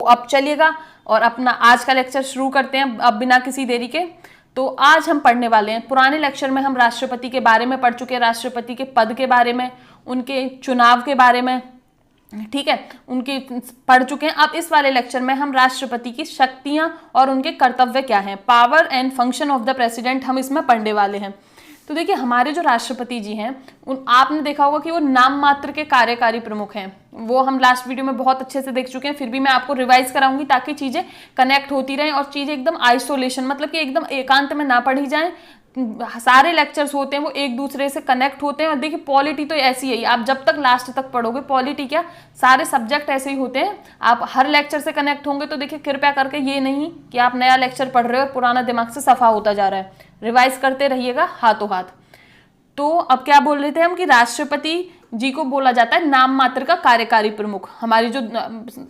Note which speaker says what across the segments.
Speaker 1: तो अब चलिएगा और अपना आज का लेक्चर शुरू करते हैं अब बिना किसी देरी के। तो आज हम पढ़ने वाले हैं, पुराने लेक्चर में हम राष्ट्रपति के बारे में पढ़ चुके हैं, राष्ट्रपति के पद के बारे में, उनके चुनाव के बारे में, ठीक है, उनके पढ़ चुके हैं। अब इस वाले लेक्चर में हम राष्ट्रपति की शक्तियां और उनके कर्तव्य क्या हैं, power and function of the president, हम इसमें पढ़ने वाले हैं। तो देखिए हमारे जो राष्ट्रपति जी हैं आपने देखा होगा कि वो नाम मात्र के कार्यकारी प्रमुख हैं। वो हम लास्ट वीडियो में बहुत अच्छे से देख चुके हैं, फिर भी मैं आपको रिवाइज कराऊंगी ताकि चीजें कनेक्ट होती रहें और चीजें एकदम आइसोलेशन मतलब कि एकदम एकांत में ना पढ़ी जाएं। सारे लेक्चर्स होते हैं वो एक दूसरे से कनेक्ट होते हैं। और देखिए पॉलिटी तो ऐसी है, आप जब तक लास्ट तक पढ़ोगे, पॉलिटी क्या सारे सब्जेक्ट ऐसे ही होते हैं, आप हर लेक्चर से कनेक्ट होंगे। तो देखिए कृपया करके ये नहीं कि आप नया लेक्चर पढ़ रहे हो और पुराना दिमाग से सफा होता जा रहा है, रिवाइज करते रहिएगा हाथों हाथ। तो अब क्या बोल रहे थे हम कि राष्ट्रपति जी को बोला जाता है नाम मात्र का कार्यकारी प्रमुख, हमारी जो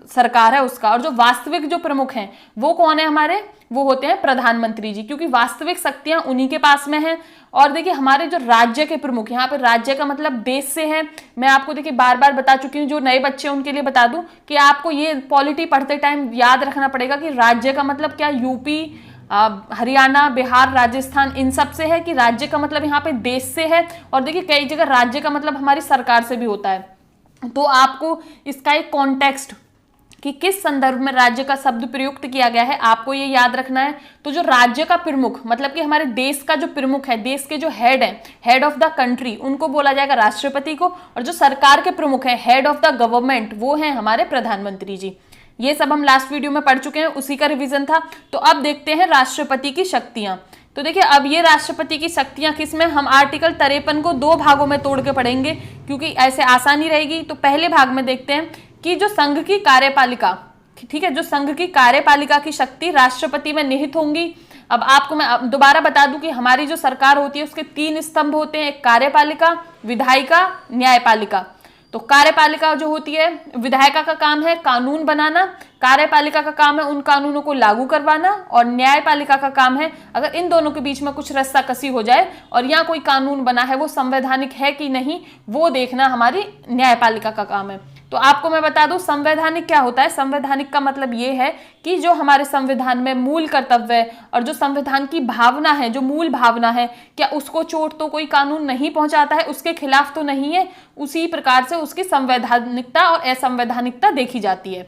Speaker 1: सरकार है उसका। और जो वास्तविक जो प्रमुख हैं वो कौन है हमारे, वो होते हैं प्रधानमंत्री जी, क्योंकि वास्तविक शक्तियां उन्हीं के पास में हैं। और देखिए हमारे जो राज्य के प्रमुख, यहाँ पे राज्य का मतलब देश से है। मैं आपको देखिए बार बार बता चुकी हूँ, जो नए बच्चे हैं उनके लिए बता दूं कि आपको ये पॉलिटी पढ़ते टाइम याद रखना पड़ेगा कि राज्य का मतलब क्या, यूपी, हरियाणा, बिहार, राजस्थान, इन सब से है कि राज्य का मतलब यहाँ पे देश से है। और देखिए कई जगह राज्य का मतलब हमारी सरकार से भी होता है। तो आपको इसका एक कॉन्टेक्स्ट कि किस संदर्भ में राज्य का शब्द प्रयुक्त किया गया है आपको ये याद रखना है। तो जो राज्य का प्रमुख मतलब कि हमारे देश का जो प्रमुख है, देश के जो हेड है, हेड ऑफ द कंट्री, उनको बोला जाएगा राष्ट्रपति को। और जो सरकार के प्रमुख है, हेड ऑफ द गवर्नमेंट, वो है हमारे प्रधानमंत्री जी। ये सब हम लास्ट वीडियो में पढ़ चुके हैं, उसी का रिवीजन था। तो अब देखते हैं राष्ट्रपति की शक्तियां। तो देखिए अब ये राष्ट्रपति की शक्तियां किसमें, हम आर्टिकल 53 को 2 भागों में तोड़ के पढ़ेंगे क्योंकि ऐसे आसानी रहेगी। तो पहले भाग में देखते हैं कि जो संघ की कार्यपालिका, ठीक है, जो संघ की कार्यपालिका की शक्ति राष्ट्रपति में निहित होंगी। अब आपको मैं दोबारा बता दूं कि हमारी जो सरकार होती है उसके 3 स्तंभ होते हैं, एक कार्यपालिका, विधायिका, न्यायपालिका। तो कार्यपालिका जो होती है, विधायिका का काम है कानून बनाना, कार्यपालिका का काम है उन कानूनों को लागू करवाना, और न्यायपालिका का काम है अगर इन दोनों के बीच में कुछ रस्साकसी हो जाए और यहाँ कोई कानून बना है वो संवैधानिक है कि नहीं, वो देखना हमारी न्यायपालिका का काम है। तो आपको मैं बता दूं संवैधानिक क्या होता है। संवैधानिक का मतलब ये है कि जो हमारे संविधान में मूल कर्तव्य और जो संविधान की भावना है, जो मूल भावना है, क्या उसको चोट तो कोई कानून नहीं पहुंचाता है, उसके खिलाफ तो नहीं है, उसी प्रकार से उसकी संवैधानिकता और असंवैधानिकता देखी जाती है।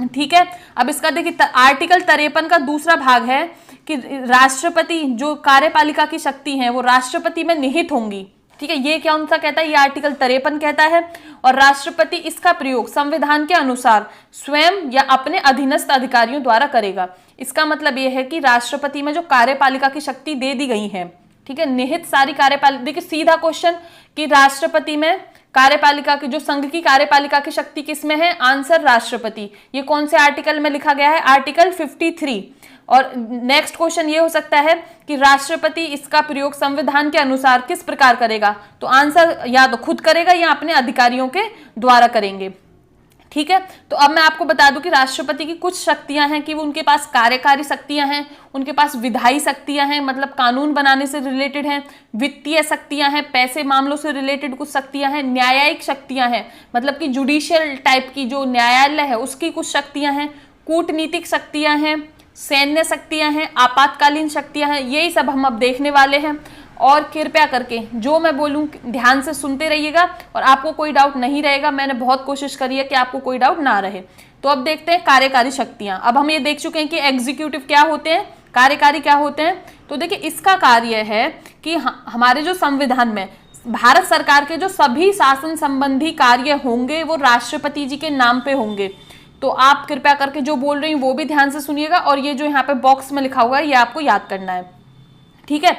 Speaker 1: ठीक है, अब इसका देखिए आर्टिकल 53 का दूसरा भाग है कि राष्ट्रपति जो कार्यपालिका की शक्ति है वो राष्ट्रपति में निहित होंगी। ठीक है, ये क्या उनसा कहता है, ये आर्टिकल 53 कहता है। और राष्ट्रपति इसका प्रयोग संविधान के अनुसार स्वयं या अपने अधीनस्थ अधिकारियों द्वारा करेगा। इसका मतलब ये है कि राष्ट्रपति में जो कार्यपालिका की शक्ति दे दी गई है, ठीक है, निहित सारी कार्यपालिका। देखिए सीधा क्वेश्चन कि राष्ट्रपति में कार्यपालिका की, जो संघ की कार्यपालिका की शक्ति किसमें है, आंसर राष्ट्रपति। ये कौन से आर्टिकल में लिखा गया है, आर्टिकल 53। और नेक्स्ट क्वेश्चन ये हो सकता है कि राष्ट्रपति इसका प्रयोग संविधान के अनुसार किस प्रकार करेगा, तो आंसर या तो खुद करेगा या अपने अधिकारियों के द्वारा करेंगे। ठीक है, तो अब मैं आपको बता दूं कि राष्ट्रपति की कुछ शक्तियां हैं कि वो उनके पास कार्यकारी शक्तियां हैं, उनके पास विधायी शक्तियां हैं मतलब कानून बनाने से रिलेटेड हैं, वित्तीय शक्तियां हैं, पैसे मामलों से रिलेटेड कुछ शक्तियां हैं, न्यायिक शक्तियां हैं मतलब कि जुडिशियल टाइप की जो न्यायालय है उसकी कुछ शक्तियां हैं, कूटनीतिक शक्तियां हैं, सैन्य शक्तियां हैं, आपातकालीन शक्तियां हैं। यही सब हम अब देखने वाले हैं। और कृपया करके जो मैं बोलूं ध्यान से सुनते रहिएगा और आपको कोई डाउट नहीं रहेगा। मैंने बहुत कोशिश करी है कि आपको कोई डाउट ना रहे। तो अब देखते हैं कार्यकारी शक्तियां। अब हम ये देख चुके हैं कि एग्जीक्यूटिव क्या होते हैं, कार्यकारी क्या होते हैं। तो देखिए इसका कार्य है कि हमारे जो संविधान में भारत सरकार के जो सभी शासन संबंधी कार्य होंगे वो राष्ट्रपति जी के नाम पे होंगे। तो आप कृपया करके जो बोल रही हूँ वो भी ध्यान से सुनिएगा और ये जो यहाँ पे बॉक्स में लिखा हुआ है ये आपको याद करना है। ठीक है,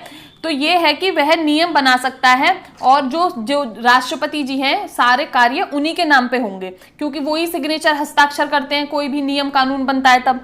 Speaker 1: तो ये है कि वह नियम बना सकता है और जो राष्ट्रपति जी हैं सारे कार्य उन्हीं के नाम पे होंगे क्योंकि वो ही सिग्नेचर हस्ताक्षर करते हैं, कोई भी नियम कानून बनता है तब।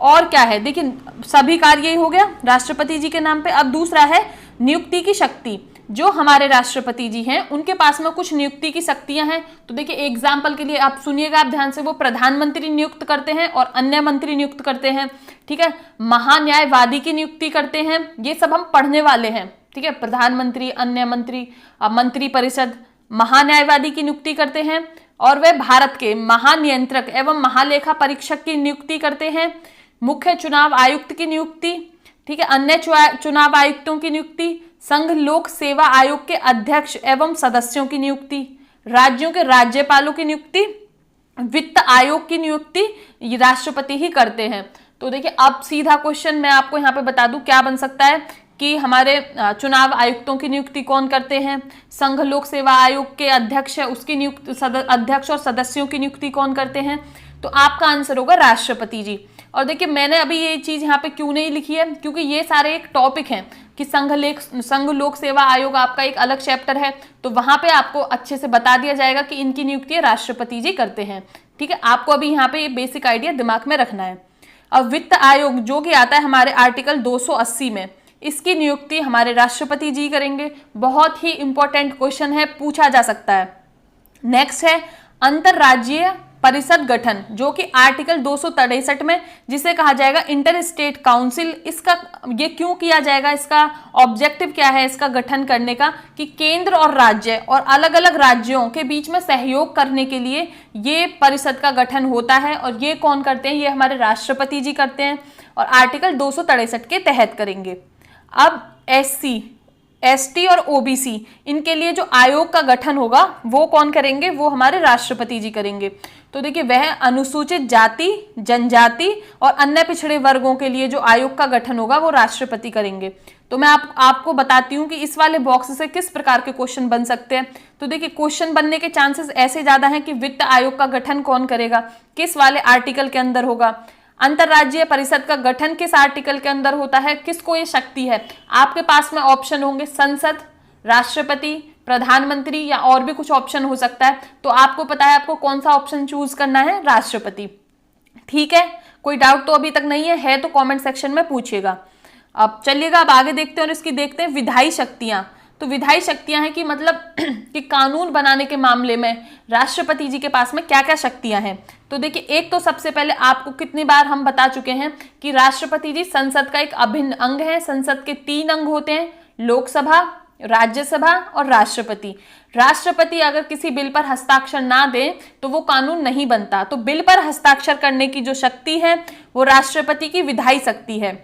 Speaker 1: और क्या है, देखिए सभी कार्य ही हो गया राष्ट्रपति जी के नाम पे। अब दूसरा है नियुक्ति की शक्ति। जो हमारे राष्ट्रपति जी हैं उनके पास में कुछ नियुक्ति की शक्तियां हैं। तो देखिए एग्जाम्पल के लिए आप सुनिएगा आप ध्यान से, वो प्रधानमंत्री नियुक्त करते हैं और अन्य मंत्री नियुक्त करते हैं। ठीक है, महान्यायवादी की नियुक्ति करते हैं, ये सब हम पढ़ने वाले हैं। ठीक है, प्रधानमंत्री, अन्य मंत्री, मंत्री परिषद, महान्यायवादी की नियुक्ति करते हैं और वे भारत के महानियंत्रक एवं महालेखा परीक्षक की नियुक्ति करते हैं, मुख्य चुनाव आयुक्त की नियुक्ति, ठीक है, अन्य चुनाव आयुक्तों की नियुक्ति, संघ लोक सेवा आयोग के अध्यक्ष एवं सदस्यों की नियुक्ति, राज्यों के राज्यपालों की नियुक्ति, वित्त आयोग की नियुक्ति ये राष्ट्रपति ही करते हैं। तो देखिए अब सीधा क्वेश्चन मैं आपको यहाँ पे बता दूं क्या बन सकता है कि हमारे चुनाव आयुक्तों की नियुक्ति कौन करते हैं, संघ लोक सेवा आयोग के अध्यक्ष है उसकी नियुक्ति, अध्यक्ष और सदस्यों की नियुक्ति कौन करते हैं, तो आपका आंसर होगा राष्ट्रपति जी। और देखिए मैंने अभी ये चीज यहाँ पे क्यों नहीं लिखी है, क्योंकि ये सारे एक टॉपिक हैं कि संघ लोक सेवा आयोग आपका एक अलग चैप्टर है, तो वहां पे आपको अच्छे से बता दिया जाएगा कि इनकी नियुक्ति राष्ट्रपति जी करते हैं। ठीक है, आपको अभी यहाँ पे ये बेसिक आइडिया दिमाग में रखना है। अब वित्त आयोग जो कि आता है हमारे आर्टिकल 280 में, इसकी नियुक्ति हमारे राष्ट्रपति जी करेंगे। बहुत ही इंपॉर्टेंट क्वेश्चन है, पूछा जा सकता है। नेक्स्ट है अंतरराज्यीय परिषद गठन, जो कि आर्टिकल 263 में जिसे कहा जाएगा इंटर स्टेट काउंसिल। इसका ये क्यों किया जाएगा, इसका ऑब्जेक्टिव क्या है इसका गठन करने का, कि केंद्र और राज्य और अलग अलग राज्यों के बीच में सहयोग करने के लिए ये परिषद का गठन होता है। और ये कौन करते हैं, ये हमारे राष्ट्रपति जी करते हैं और आर्टिकल 263 के तहत करेंगे। अब SC, ST और OBC इनके लिए जो आयोग का गठन होगा वो कौन करेंगे, वो हमारे राष्ट्रपति जी करेंगे। तो देखिए वह अनुसूचित जाति, जनजाति और अन्य पिछड़े वर्गों के लिए जो आयोग का गठन होगा वो राष्ट्रपति करेंगे। तो मैं आपको बताती हूँ कि इस वाले बॉक्स से किस प्रकार के क्वेश्चन बन सकते हैं। तो देखिए क्वेश्चन बनने के चांसेस ऐसे ज्यादा हैं कि वित्त आयोग का गठन कौन करेगा, किस वाले आर्टिकल के अंदर होगा, अंतरराज्यीय परिषद का गठन किस आर्टिकल के अंदर होता है, किसको ये शक्ति है। आपके पास में ऑप्शन होंगे संसद, राष्ट्रपति, प्रधानमंत्री या और भी कुछ ऑप्शन हो सकता है। तो आपको पता है आपको कौन सा ऑप्शन चूज करना है, राष्ट्रपति। ठीक है, कोई डाउट तो अभी तक नहीं है तो कमेंट सेक्शन में पूछिएगा। अब चलिएगा अब आगे देखते हैं और इसकी देखते हैं विधायी शक्तियां। तो विधायी शक्तियां हैं कि मतलब कि कानून बनाने के मामले में राष्ट्रपति जी के पास में क्या क्या शक्तियां हैं। तो देखिए एक तो सबसे पहले आपको कितनी बार हम बता चुके हैं कि राष्ट्रपति जी संसद का एक अभिन्न अंग है। संसद के 3 अंग होते हैं, लोकसभा, राज्यसभा और राष्ट्रपति। राष्ट्रपति अगर किसी बिल पर हस्ताक्षर ना दे तो वो कानून नहीं बनता। तो बिल पर हस्ताक्षर करने की जो शक्ति है वो राष्ट्रपति की विधायी शक्ति है।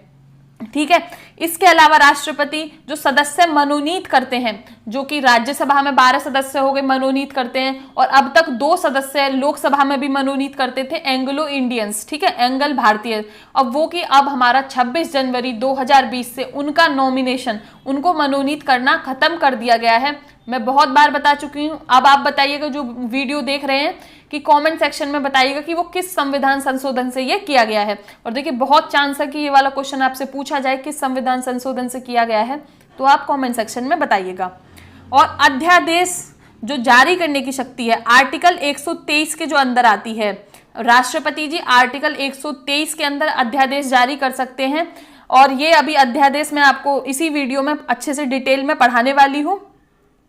Speaker 1: ठीक है, इसके अलावा राष्ट्रपति जो सदस्य मनोनीत करते हैं, जो कि राज्यसभा में 12 सदस्य हो गए मनोनीत करते हैं, और अब तक 2 सदस्य लोकसभा में भी मनोनीत करते थे, एंग्लो इंडियंस, ठीक है, एंगल भारतीय। अब वो कि अब हमारा 26 जनवरी 2020 से उनका नॉमिनेशन, उनको मनोनीत करना खत्म कर दिया गया है। मैं बहुत बार बता चुकी हूँ। अब आप बताइएगा जो वीडियो देख रहे हैं कि कमेंट सेक्शन में बताइएगा कि वो किस संविधान संशोधन से ये किया गया है। और देखिए बहुत चांस है कि ये वाला क्वेश्चन आपसे पूछा जाए किस संविधान संशोधन से किया गया है, तो आप कमेंट सेक्शन में बताइएगा। और अध्यादेश जो जारी करने की शक्ति है आर्टिकल 123 के जो अंदर आती है, राष्ट्रपति जी आर्टिकल 123 के अंदर अध्यादेश जारी कर सकते हैं। और ये अभी अध्यादेश मैं आपको इसी वीडियो में अच्छे से डिटेल में पढ़ाने वाली हूँ।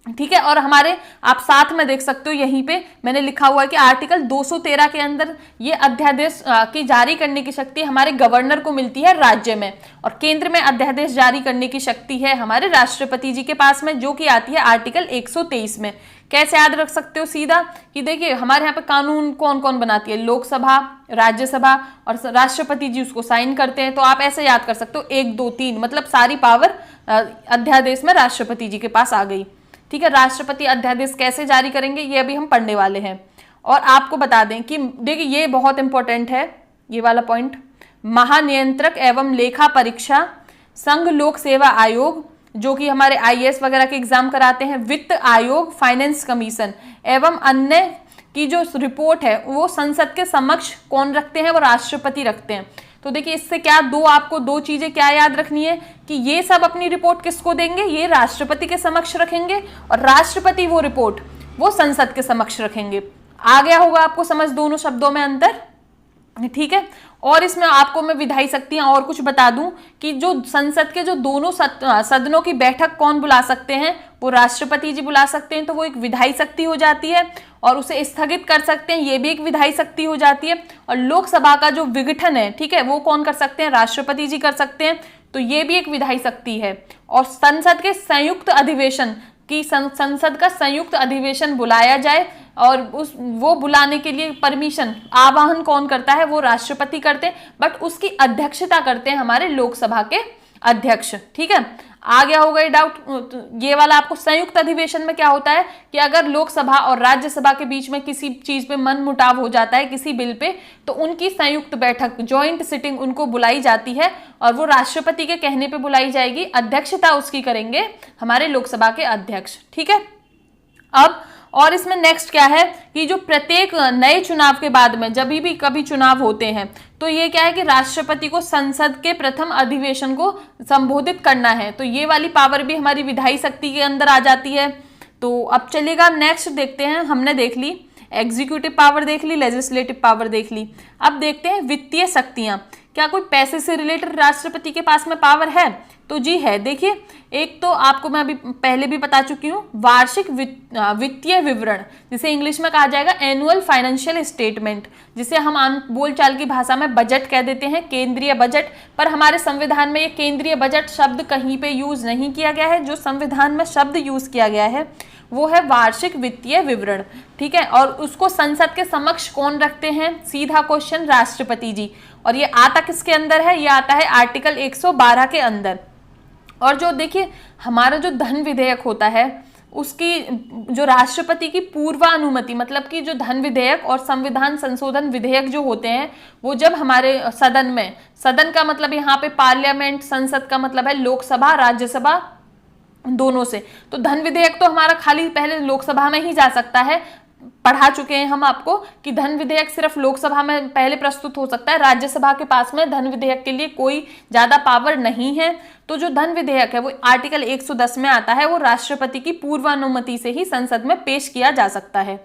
Speaker 1: ठीक है, और हमारे आप साथ में देख सकते हो यहीं पे मैंने लिखा हुआ है कि आर्टिकल 213 के अंदर ये अध्यादेश की जारी करने की शक्ति हमारे गवर्नर को मिलती है राज्य में, और केंद्र में अध्यादेश जारी करने की शक्ति है हमारे राष्ट्रपति जी के पास में, जो कि आती है आर्टिकल 123 में। कैसे याद रख सकते हो सीधा कि देखिए हमारे यहाँ पे कानून कौन कौन बनाती है, लोकसभा, राज्यसभा और राष्ट्रपति जी उसको साइन करते हैं। तो आप ऐसे याद कर सकते हो 1 2 3, मतलब सारी पावर अध्यादेश में राष्ट्रपति जी के पास आ गई। ठीक है, राष्ट्रपति अध्यादेश कैसे जारी करेंगे ये अभी हम पढ़ने वाले हैं। और आपको बता दें कि देखिए ये बहुत इंपॉर्टेंट है ये वाला पॉइंट, महानियंत्रक एवं लेखा परीक्षा, संघ लोक सेवा आयोग जो कि हमारे IAS वगैरह के एग्जाम कराते हैं, वित्त आयोग, फाइनेंस कमीशन एवं अन्य की जो रिपोर्ट है वो संसद के समक्ष कौन रखते हैं, वो राष्ट्रपति रखते हैं। तो देखिए इससे क्या आपको 2 चीजें क्या याद रखनी है कि ये सब अपनी रिपोर्ट किसको देंगे, ये राष्ट्रपति के समक्ष रखेंगे और राष्ट्रपति वो रिपोर्ट वो संसद के समक्ष रखेंगे। आ गया होगा आपको समझ दोनों शब्दों में अंतर। ठीक है, और इसमें आपको मैं विधायी शक्तियां और कुछ बता दूं कि जो संसद के जो दोनों सदनों की बैठक कौन बुला सकते हैं, वो राष्ट्रपति जी बुला सकते हैं, तो वो एक विधायी शक्ति हो जाती है। और उसे स्थगित कर सकते हैं, ये भी एक विधायी शक्ति हो जाती है। और लोकसभा का जो विघटन है, ठीक है, वो कौन कर सकते हैं, राष्ट्रपति जी कर सकते हैं, तो ये भी एक विधायी शक्ति है। और संसद के संयुक्त अधिवेशन की संसद का संयुक्त अधिवेशन बुलाया जाए और वो बुलाने के लिए परमिशन, आवाहन कौन करता है? वो राष्ट्रपति करते हैं, बट उसकी अध्यक्षता करते हैं हमारे लोकसभा के अध्यक्ष। ठीक है, आ गया होगा ये डाउट। ये वाला आपको संयुक्त अधिवेशन में क्या होता है कि अगर लोकसभा और राज्यसभा के बीच में किसी चीज पे मनमुटाव हो जाता है किसी बिल पे, तो उनकी संयुक्त बैठक, जॉइंट सिटिंग उनको बुलाई जाती है और वो राष्ट्रपति के कहने पे बुलाई जाएगी। अध्यक्षता उसकी करेंगे हमारे लोकसभा के अध्यक्ष। ठीक है, अब और इसमें नेक्स्ट क्या है कि जो प्रत्येक नए चुनाव के बाद में जब भी कभी चुनाव होते हैं, तो ये क्या है कि राष्ट्रपति को संसद के प्रथम अधिवेशन को संबोधित करना है। तो ये वाली पावर भी हमारी विधायी शक्ति के अंदर आ जाती है। तो अब चलिएगा नेक्स्ट देखते हैं। हमने देख ली एग्जीक्यूटिव पावर, देख ली लेजिस्लेटिव पावर, देख ली। अब देखते हैं वित्तीय शक्तियां। क्या कोई पैसे से रिलेटेड राष्ट्रपति के पास में पावर है? तो जी है। देखिए, एक तो आपको मैं अभी पहले भी बता चुकी हूँ, वार्षिक वित्तीय विवरण, जिसे इंग्लिश में कहा जाएगा एनुअल फाइनेंशियल स्टेटमेंट, जिसे हम आम बोलचाल की भाषा में बजट कह देते हैं, केंद्रीय बजट। पर हमारे संविधान में ये केंद्रीय बजट शब्द कहीं पे यूज नहीं किया गया है। जो संविधान में शब्द यूज किया गया है वो है वार्षिक वित्तीय विवरण। ठीक है, और उसको संसद के समक्ष कौन रखते हैं? सीधा क्वेश्चन, राष्ट्रपति जी। और ये आता किसके अंदर है? ये आता है आर्टिकल 112 के अंदर। और जो देखिए हमारा जो धन विधेयक होता है, उसकी जो राष्ट्रपति की पूर्वानुमति, मतलब कि जो धन विधेयक और संविधान संशोधन विधेयक जो होते हैं, वो जब हमारे सदन में, सदन का मतलब यहाँ पे पार्लियामेंट, संसद का मतलब है लोकसभा राज्यसभा दोनों से। तो धन विधेयक तो हमारा खाली पहले लोकसभा में ही जा सकता है। पढ़ा चुके हैं हम आपको कि धन विधेयक सिर्फ लोकसभा में पहले प्रस्तुत हो सकता है, राज्यसभा के पास में धन विधेयक के लिए कोई ज्यादा पावर नहीं है। तो जो धन विधेयक है वो आर्टिकल 110 में आता है, वो राष्ट्रपति की पूर्वानुमति से ही संसद में पेश किया जा सकता है।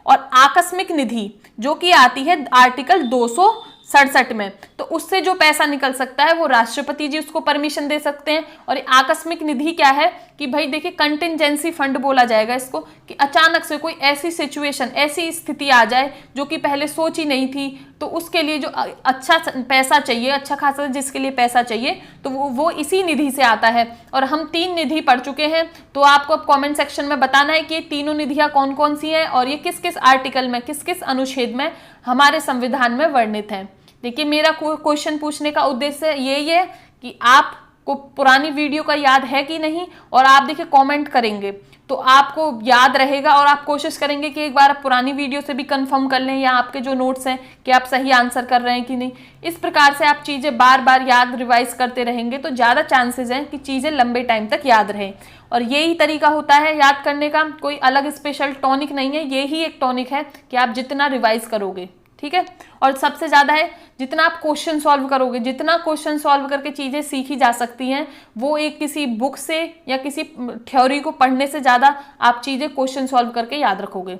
Speaker 1: और आकस्मिक निधि जो कि आती है आर्टिकल 267 में, तो उससे जो पैसा निकल सकता है वो राष्ट्रपति जी उसको परमिशन दे सकते हैं। और आकस्मिक निधि क्या है कि भाई देखिए, कंटिजेंसी फंड बोला जाएगा इसको, कि अचानक से कोई ऐसी सिचुएशन, ऐसी स्थिति आ जाए जो कि पहले सोची नहीं थी, तो उसके लिए जो अच्छा पैसा चाहिए, अच्छा खासा जिसके लिए पैसा चाहिए, तो वो इसी निधि से आता है। और हम 3 निधि पढ़ चुके हैं, तो आपको अब कमेंट सेक्शन में बताना है कि ये तीनों निधियां कौन कौन सी हैं और ये किस किस आर्टिकल में, किस किस अनुच्छेद में हमारे संविधान में वर्णित है। देखिए, मेरा क्वेश्चन पूछने का उद्देश्य यही है कि आपको पुरानी वीडियो का याद है कि नहीं, और आप देखिए कमेंट करेंगे तो आपको याद रहेगा, और आप कोशिश करेंगे कि एक बार आप पुरानी वीडियो से भी कंफर्म कर लें, या आपके जो नोट्स हैं कि आप सही आंसर कर रहे हैं कि नहीं। इस प्रकार से आप चीज़ें बार बार याद रिवाइज करते रहेंगे तो ज़्यादा चांसेस हैं कि चीज़ें लंबे टाइम तक याद रहें। और यही तरीका होता है याद करने का, कोई अलग स्पेशल टॉनिक नहीं है, यही एक टॉनिक है कि आप जितना रिवाइज करोगे, ठीक है। और सबसे ज़्यादा है जितना आप क्वेश्चन सॉल्व करोगे, जितना क्वेश्चन सॉल्व करके चीज़ें सीखी जा सकती हैं, वो एक किसी बुक से या किसी थ्योरी को पढ़ने से ज़्यादा आप चीज़ें क्वेश्चन सॉल्व करके याद रखोगे।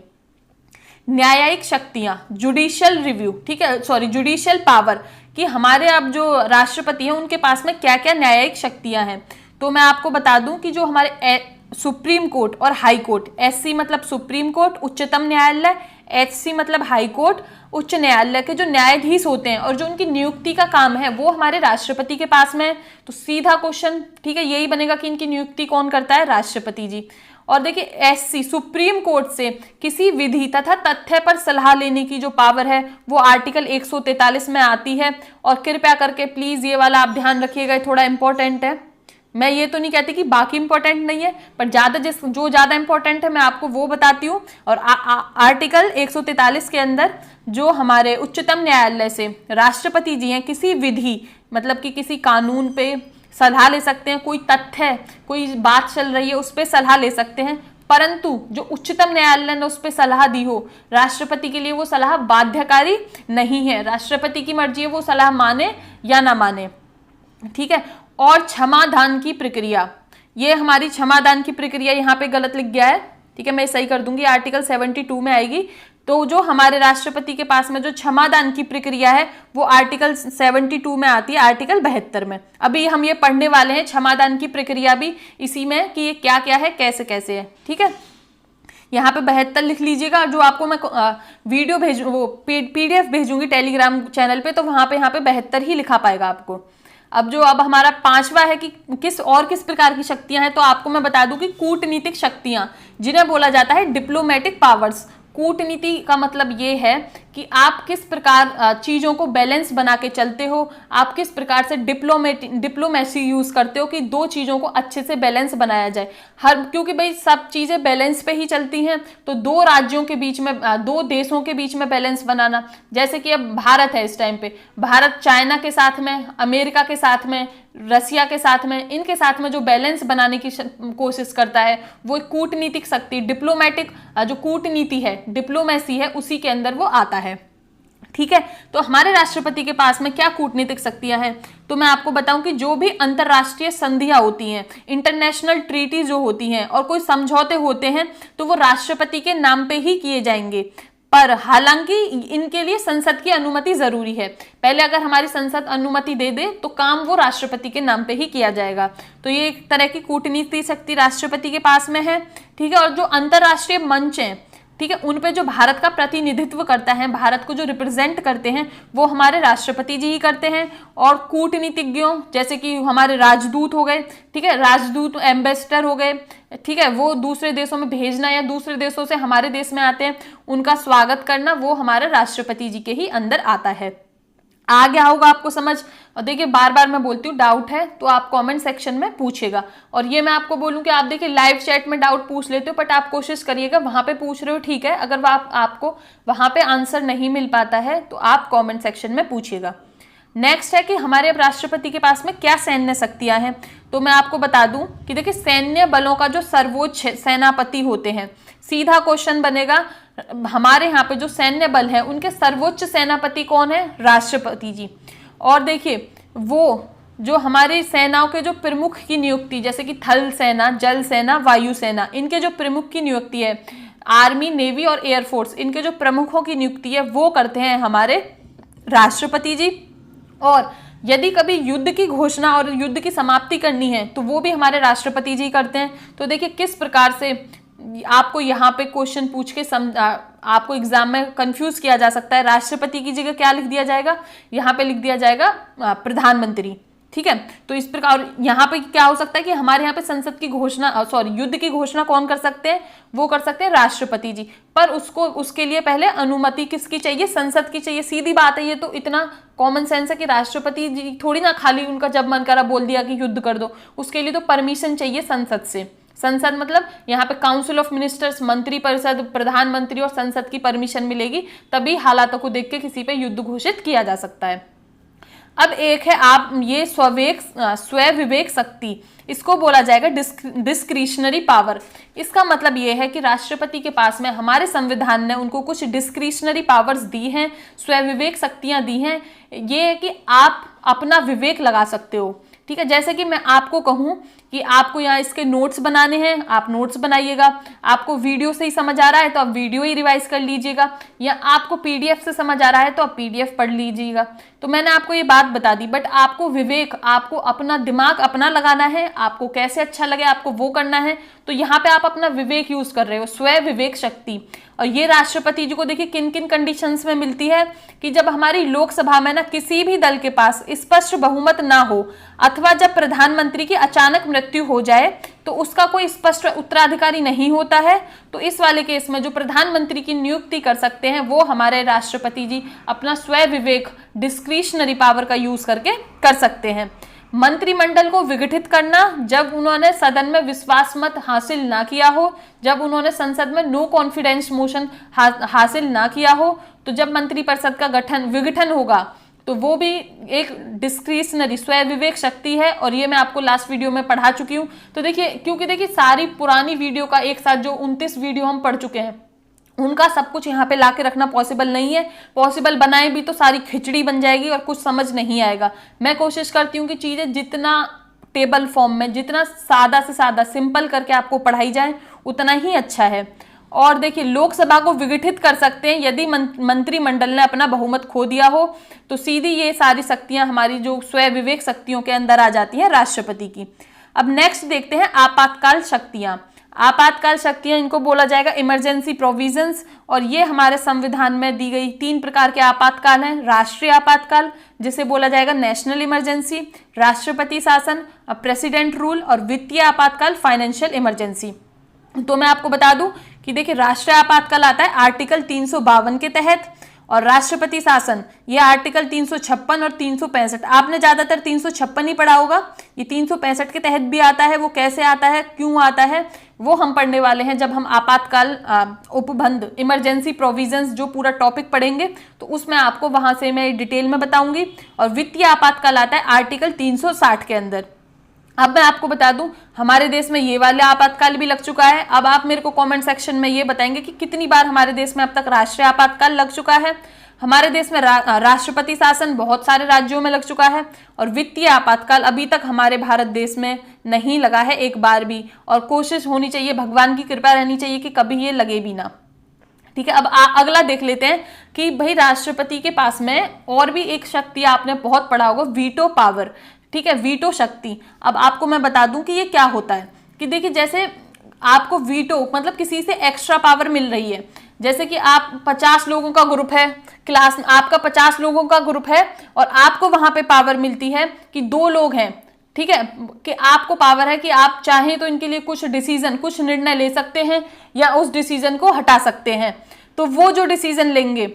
Speaker 1: न्यायिक शक्तियाँ, जुडिशियल रिव्यू, ठीक है, सॉरी जुडिशियल पावर, कि हमारे अब जो राष्ट्रपति हैं उनके पास में क्या क्या न्यायिक शक्तियाँ हैं। तो मैं आपको बता दूं कि जो हमारे सुप्रीम कोर्ट और हाई कोर्ट, SC मतलब सुप्रीम कोर्ट उच्चतम न्यायालय, HC मतलब हाई कोर्ट उच्च न्यायालय के जो न्यायाधीश होते हैं और जो उनकी नियुक्ति का काम है वो हमारे राष्ट्रपति के पास में है। तो सीधा क्वेश्चन, ठीक है, यही बनेगा कि इनकी नियुक्ति कौन करता है? राष्ट्रपति जी। और देखिए SC सुप्रीम कोर्ट से किसी विधि तथा तथ्य पर सलाह लेने की जो पावर है वो आर्टिकल 143 में आती है। और कृपया करके प्लीज ये वाला आप ध्यान रखिएगा, थोड़ा इंपॉर्टेंट है। मैं ये तो नहीं कहती कि बाकी इंपॉर्टेंट नहीं है, पर जो ज्यादा इंपॉर्टेंट है मैं आपको वो बताती हूँ। और आर्टिकल 143 के अंदर जो हमारे उच्चतम न्यायालय से राष्ट्रपति जी हैं, किसी विधि मतलब कि किसी कानून पे सलाह ले सकते हैं, कोई तथ्य, कोई बात चल रही है उस पर सलाह ले सकते हैं, परंतु जो उच्चतम न्यायालय ने उस पर सलाह दी हो, राष्ट्रपति के लिए वो सलाह बाध्यकारी नहीं है। राष्ट्रपति की मर्जी है वो सलाह माने या ना माने, ठीक है। और क्षमादान की प्रक्रिया, ये हमारी क्षमादान की प्रक्रिया यहाँ पे गलत लिख गया है, ठीक है, मैं सही कर दूंगी, आर्टिकल 72 में आएगी। तो जो हमारे राष्ट्रपति के पास में जो क्षमादान की प्रक्रिया है वो आर्टिकल 72 में आती है, आर्टिकल 72 में। अभी हम ये पढ़ने वाले हैं क्षमादान की प्रक्रिया भी इसी में, कि ये क्या क्या है, कैसे कैसे है, ठीक है। यहाँ पे 72 लिख लीजिएगा। जो आपको मैं वीडियो वो PDF भेजूंगी टेलीग्राम चैनल पे, तो वहाँ पे 72 ही लिखा पाएगा आपको। अब हमारा 5वां है कि किस प्रकार की शक्तियां हैं, तो आपको मैं बता दूं कि कूटनीतिक शक्तियां, जिन्हें बोला जाता है डिप्लोमेटिक पावर्स, कूटनीति का मतलब ये है कि आप किस प्रकार चीज़ों को बैलेंस बना के चलते हो, आप किस प्रकार से डिप्लोमेसी यूज करते हो कि दो चीज़ों को अच्छे से बैलेंस बनाया जाए। क्योंकि भाई सब चीज़ें बैलेंस पे ही चलती हैं, तो दो राज्यों के बीच में, दो देशों के बीच में बैलेंस बनाना, जैसे कि अब भारत है, इस टाइम पे भारत चाइना के साथ में, अमेरिका के साथ में, रसिया के साथ में, इनके साथ में जो बैलेंस बनाने की कोशिश करता है, वो कूटनीतिक शक्ति, डिप्लोमेटिक जो कूटनीति है, डिप्लोमेसी है, उसी के अंदर वो आता है। ठीक है, तो हमारे राष्ट्रपति के पास में क्या कूटनीतिक शक्तियां हैं, तो मैं आपको बताऊं कि जो भी अंतरराष्ट्रीय संधियां होती हैं, इंटरनेशनल ट्रीटी जो होती हैं और कोई समझौते होते हैं, तो वो राष्ट्रपति के नाम पे ही किए जाएंगे। पर हालांकि इनके लिए संसद की अनुमति जरूरी है। पहले अगर हमारी संसद अनुमति दे दे तो काम वो राष्ट्रपति के नाम पे ही किया जाएगा। तो ये एक तरह की कूटनीतिक शक्ति राष्ट्रपति के पास में है। ठीक है, और जो अंतरराष्ट्रीय मंच हैं, ठीक है, उन पे जो भारत का प्रतिनिधित्व करता है, भारत को जो रिप्रेजेंट करते हैं, वो हमारे राष्ट्रपति जी ही करते हैं। और कूटनीतिज्ञों जैसे कि हमारे राजदूत हो गए, ठीक है, राजदूत एम्बेसडर हो गए, ठीक है, वो दूसरे देशों में भेजना या दूसरे देशों से हमारे देश में आते हैं, उनका स्वागत करना, वो हमारे राष्ट्रपति जी के ही अंदर आता है। आ गया होगा आपको समझ। और देखिए बार बार मैं बोलती हूँ, डाउट है तो आप कमेंट सेक्शन में पूछेगा। और ये मैं आपको बोलूँ कि आप देखिए लाइव चैट में डाउट पूछ लेते हो, बट आप कोशिश करिएगा, वहां पे पूछ रहे हो ठीक है, अगर आपको वहां पे आंसर नहीं मिल पाता है तो आप कमेंट सेक्शन में पूछिएगा। नेक्स्ट है कि हमारे राष्ट्रपति के पास में क्या सैन्य शक्तियां हैं, तो मैं आपको बता दूं कि देखिए सैन्य बलों का जो सर्वोच्च सेनापति होते हैं, सीधा क्वेश्चन बनेगा हमारे यहाँ पे जो सैन्य बल है उनके सर्वोच्च सेनापति कौन है, राष्ट्रपति जी। और देखिए वो जो हमारी सेनाओं के जो प्रमुख की नियुक्ति, जैसे कि थल सेना, जल सेना, वायु सेना, इनके जो प्रमुख की नियुक्ति है, आर्मी, नेवी और एयरफोर्स, इनके जो प्रमुखों की नियुक्ति है वो करते हैं हमारे राष्ट्रपति जी। और यदि कभी युद्ध की घोषणा और युद्ध की समाप्ति करनी है तो वो भी हमारे राष्ट्रपति जी करते हैं। तो देखिए किस प्रकार से आपको यहाँ पे क्वेश्चन पूछ के आपको एग्जाम में कंफ्यूज किया जा सकता है। राष्ट्रपति की जगह क्या लिख दिया जाएगा, यहाँ पे लिख दिया जाएगा प्रधानमंत्री। ठीक है, तो इस प्रकार यहाँ पे क्या हो सकता है कि हमारे यहाँ पे संसद की घोषणा, युद्ध की घोषणा कौन कर सकते हैं, वो कर सकते हैं राष्ट्रपति जी। पर उसके लिए पहले अनुमति किसकी चाहिए, संसद की चाहिए। सीधी बात है, ये तो इतना कॉमन सेंस है कि राष्ट्रपति जी थोड़ी ना खाली उनका जब मन करा बोल दिया कि युद्ध कर दो, उसके लिए तो परमिशन चाहिए संसद से। संसद मतलब यहाँ पे काउंसिल ऑफ मिनिस्टर्स, मंत्री परिषद, प्रधानमंत्री और संसद की परमिशन मिलेगी, तभी हालातों को देख के किसी पे युद्ध घोषित किया जा सकता है। अब एक है आप ये स्व विवेक शक्ति, इसको बोला जाएगा डिस्क्रिशनरी पावर। इसका मतलब ये है कि राष्ट्रपति के पास में हमारे संविधान ने उनको कुछ डिस्क्रिशनरी पावर्स दी हैं, स्व विवेक शक्तियां दी हैं। ये है कि आप अपना विवेक लगा सकते हो। ठीक है, जैसे कि मैं आपको कहूं कि आपको यहाँ इसके नोट्स बनाने हैं, आप नोट्स बनाइएगा। आपको वीडियो से ही समझ आ रहा है तो आप वीडियो ही रिवाइज कर लीजिएगा, या आपको पीडीएफ से समझ आ रहा है तो आप पीडीएफ पढ़ लीजिएगा। तो मैंने आपको ये बात बता दी, बट आपको विवेक, आपको अपना दिमाग अपना लगाना है, आपको कैसे अच्छा लगे आपको वो करना है। तो यहाँ पे आप अपना विवेक यूज कर रहे हो, स्व विवेक शक्ति। और ये राष्ट्रपति जी को देखिए किन किन कंडीशंस में मिलती है कि जब हमारी लोकसभा में ना किसी भी दल के पास स्पष्ट बहुमत ना हो, अथवा जब प्रधानमंत्री की अचानक मृत्यु हो जाए तो उसका कोई स्पष्ट उत्तराधिकारी नहीं होता है। तो इस वाले केस में जो प्रधानमंत्री की नियुक्ति कर सकते हैं वो हमारे राष्ट्रपति जी अपना स्व विवेक, डिस्क्रिशनरी पावर का यूज करके कर सकते हैं। मंत्रिमंडल को विघटित करना, जब उन्होंने सदन में विश्वास मत हासिल ना किया हो, जब उन्होंने संसद में नो कॉन्फिडेंस मोशन हासिल ना किया हो, तो जब मंत्रिपरिषद का विघटन होगा तो वो भी एक डिस्क्रिशनरी स्व विवेक शक्ति है। और ये मैं आपको लास्ट वीडियो में पढ़ा चुकी हूँ। तो देखिए, क्योंकि देखिए सारी पुरानी वीडियो का एक साथ जो 29 वीडियो हम पढ़ चुके हैं, उनका सब कुछ यहाँ पे लाके रखना पॉसिबल नहीं है। पॉसिबल बनाए भी तो सारी खिचड़ी बन जाएगी और कुछ समझ नहीं आएगा। मैं कोशिश करती हूँ कि चीजें जितना टेबल फॉर्म में, जितना सादा से सादा सिंपल करके आपको पढ़ाई जाए उतना ही अच्छा है। और देखिए लोकसभा को विघटित कर सकते हैं यदि मंत्रिमंडल ने अपना बहुमत खो दिया हो, तो सीधी ये सारी शक्तियां हमारी जो स्व विवेक शक्तियों के अंदर आ जाती हैं राष्ट्रपति की। अब नेक्स्ट देखते हैं आपातकाल शक्तियां। आपातकाल शक्तियां, इनको बोला जाएगा इमरजेंसी प्रोविजंस। और ये हमारे संविधान में दी गई 3 प्रकार के आपातकाल हैं। राष्ट्रीय आपातकाल जिसे बोला जाएगा नेशनल इमरजेंसी, राष्ट्रपति शासन, प्रेसिडेंट रूल, और वित्तीय आपातकाल फाइनेंशियल इमरजेंसी। तो मैं आपको बता दूं कि देखिए राष्ट्रीय आपातकाल आता है आर्टिकल 352 के तहत, और राष्ट्रपति शासन ये आर्टिकल 356 और 365। आपने ज्यादातर 356 ही पढ़ा होगा, ये 365 के तहत भी आता है। वो कैसे आता है, क्यों आता है, वो हम पढ़ने वाले हैं जब हम आपातकाल उपबंध इमरजेंसी प्रोविजंस जो पूरा टॉपिक पढ़ेंगे, तो उसमें आपको वहां से मैं डिटेल में बताऊंगी। और वित्तीय आपातकाल आता है आर्टिकल 360 के अंदर। अब मैं आपको बता दूं, हमारे देश में ये वाला आपातकाल भी लग चुका है। अब आप मेरे को कमेंट सेक्शन में ये बताएंगे कि कितनी बार हमारे देश में अब तक राष्ट्रीय आपातकाल लग चुका है। हमारे देश में राष्ट्रपति शासन बहुत सारे राज्यों में लग चुका है, और वित्तीय आपातकाल अभी तक हमारे भारत देश में नहीं लगा है एक बार भी। और कोशिश होनी चाहिए, भगवान की कृपा रहनी चाहिए कि कभी ये लगे भी ना। ठीक है, अब अगला देख लेते हैं कि भाई राष्ट्रपति के पास में और भी एक शक्ति आपने बहुत पढ़ा होगा, वीटो पावर। ठीक है, वीटो शक्ति। अब आपको मैं बता दूं कि ये क्या होता है। कि देखिए जैसे आपको वीटो मतलब किसी से एक्स्ट्रा पावर मिल रही है, जैसे कि आप 50 लोगों का ग्रुप है, क्लास आपका 50 लोगों का ग्रुप है, और आपको वहां पे पावर मिलती है कि 2 लोग हैं। ठीक है, कि आपको पावर है कि आप चाहें तो इनके लिए कुछ डिसीजन, कुछ निर्णय ले सकते हैं, या उस डिसीजन को हटा सकते हैं। तो वो जो डिसीजन लेंगे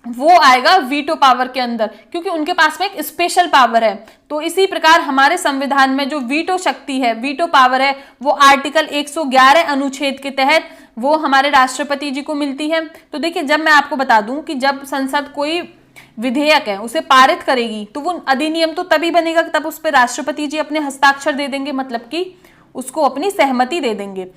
Speaker 1: वो आएगा वीटो पावर के अंदर, क्योंकि उनके पास में एक स्पेशल पावर है। तो इसी प्रकार हमारे संविधान में जो वीटो शक्ति है, वीटो पावर है, वो आर्टिकल 111 अनुच्छेद के तहत वो हमारे राष्ट्रपति जी को मिलती है। तो देखिए, जब मैं आपको बता दूं कि जब संसद कोई विधेयक है उसे पारित करेगी, तो वो अधिनियम तो तभी बनेगा तब उस पर राष्ट्रपति जी अपने हस्ताक्षर दे देंगे, मतलब कि उसको अपनी सहमति दे देंगे।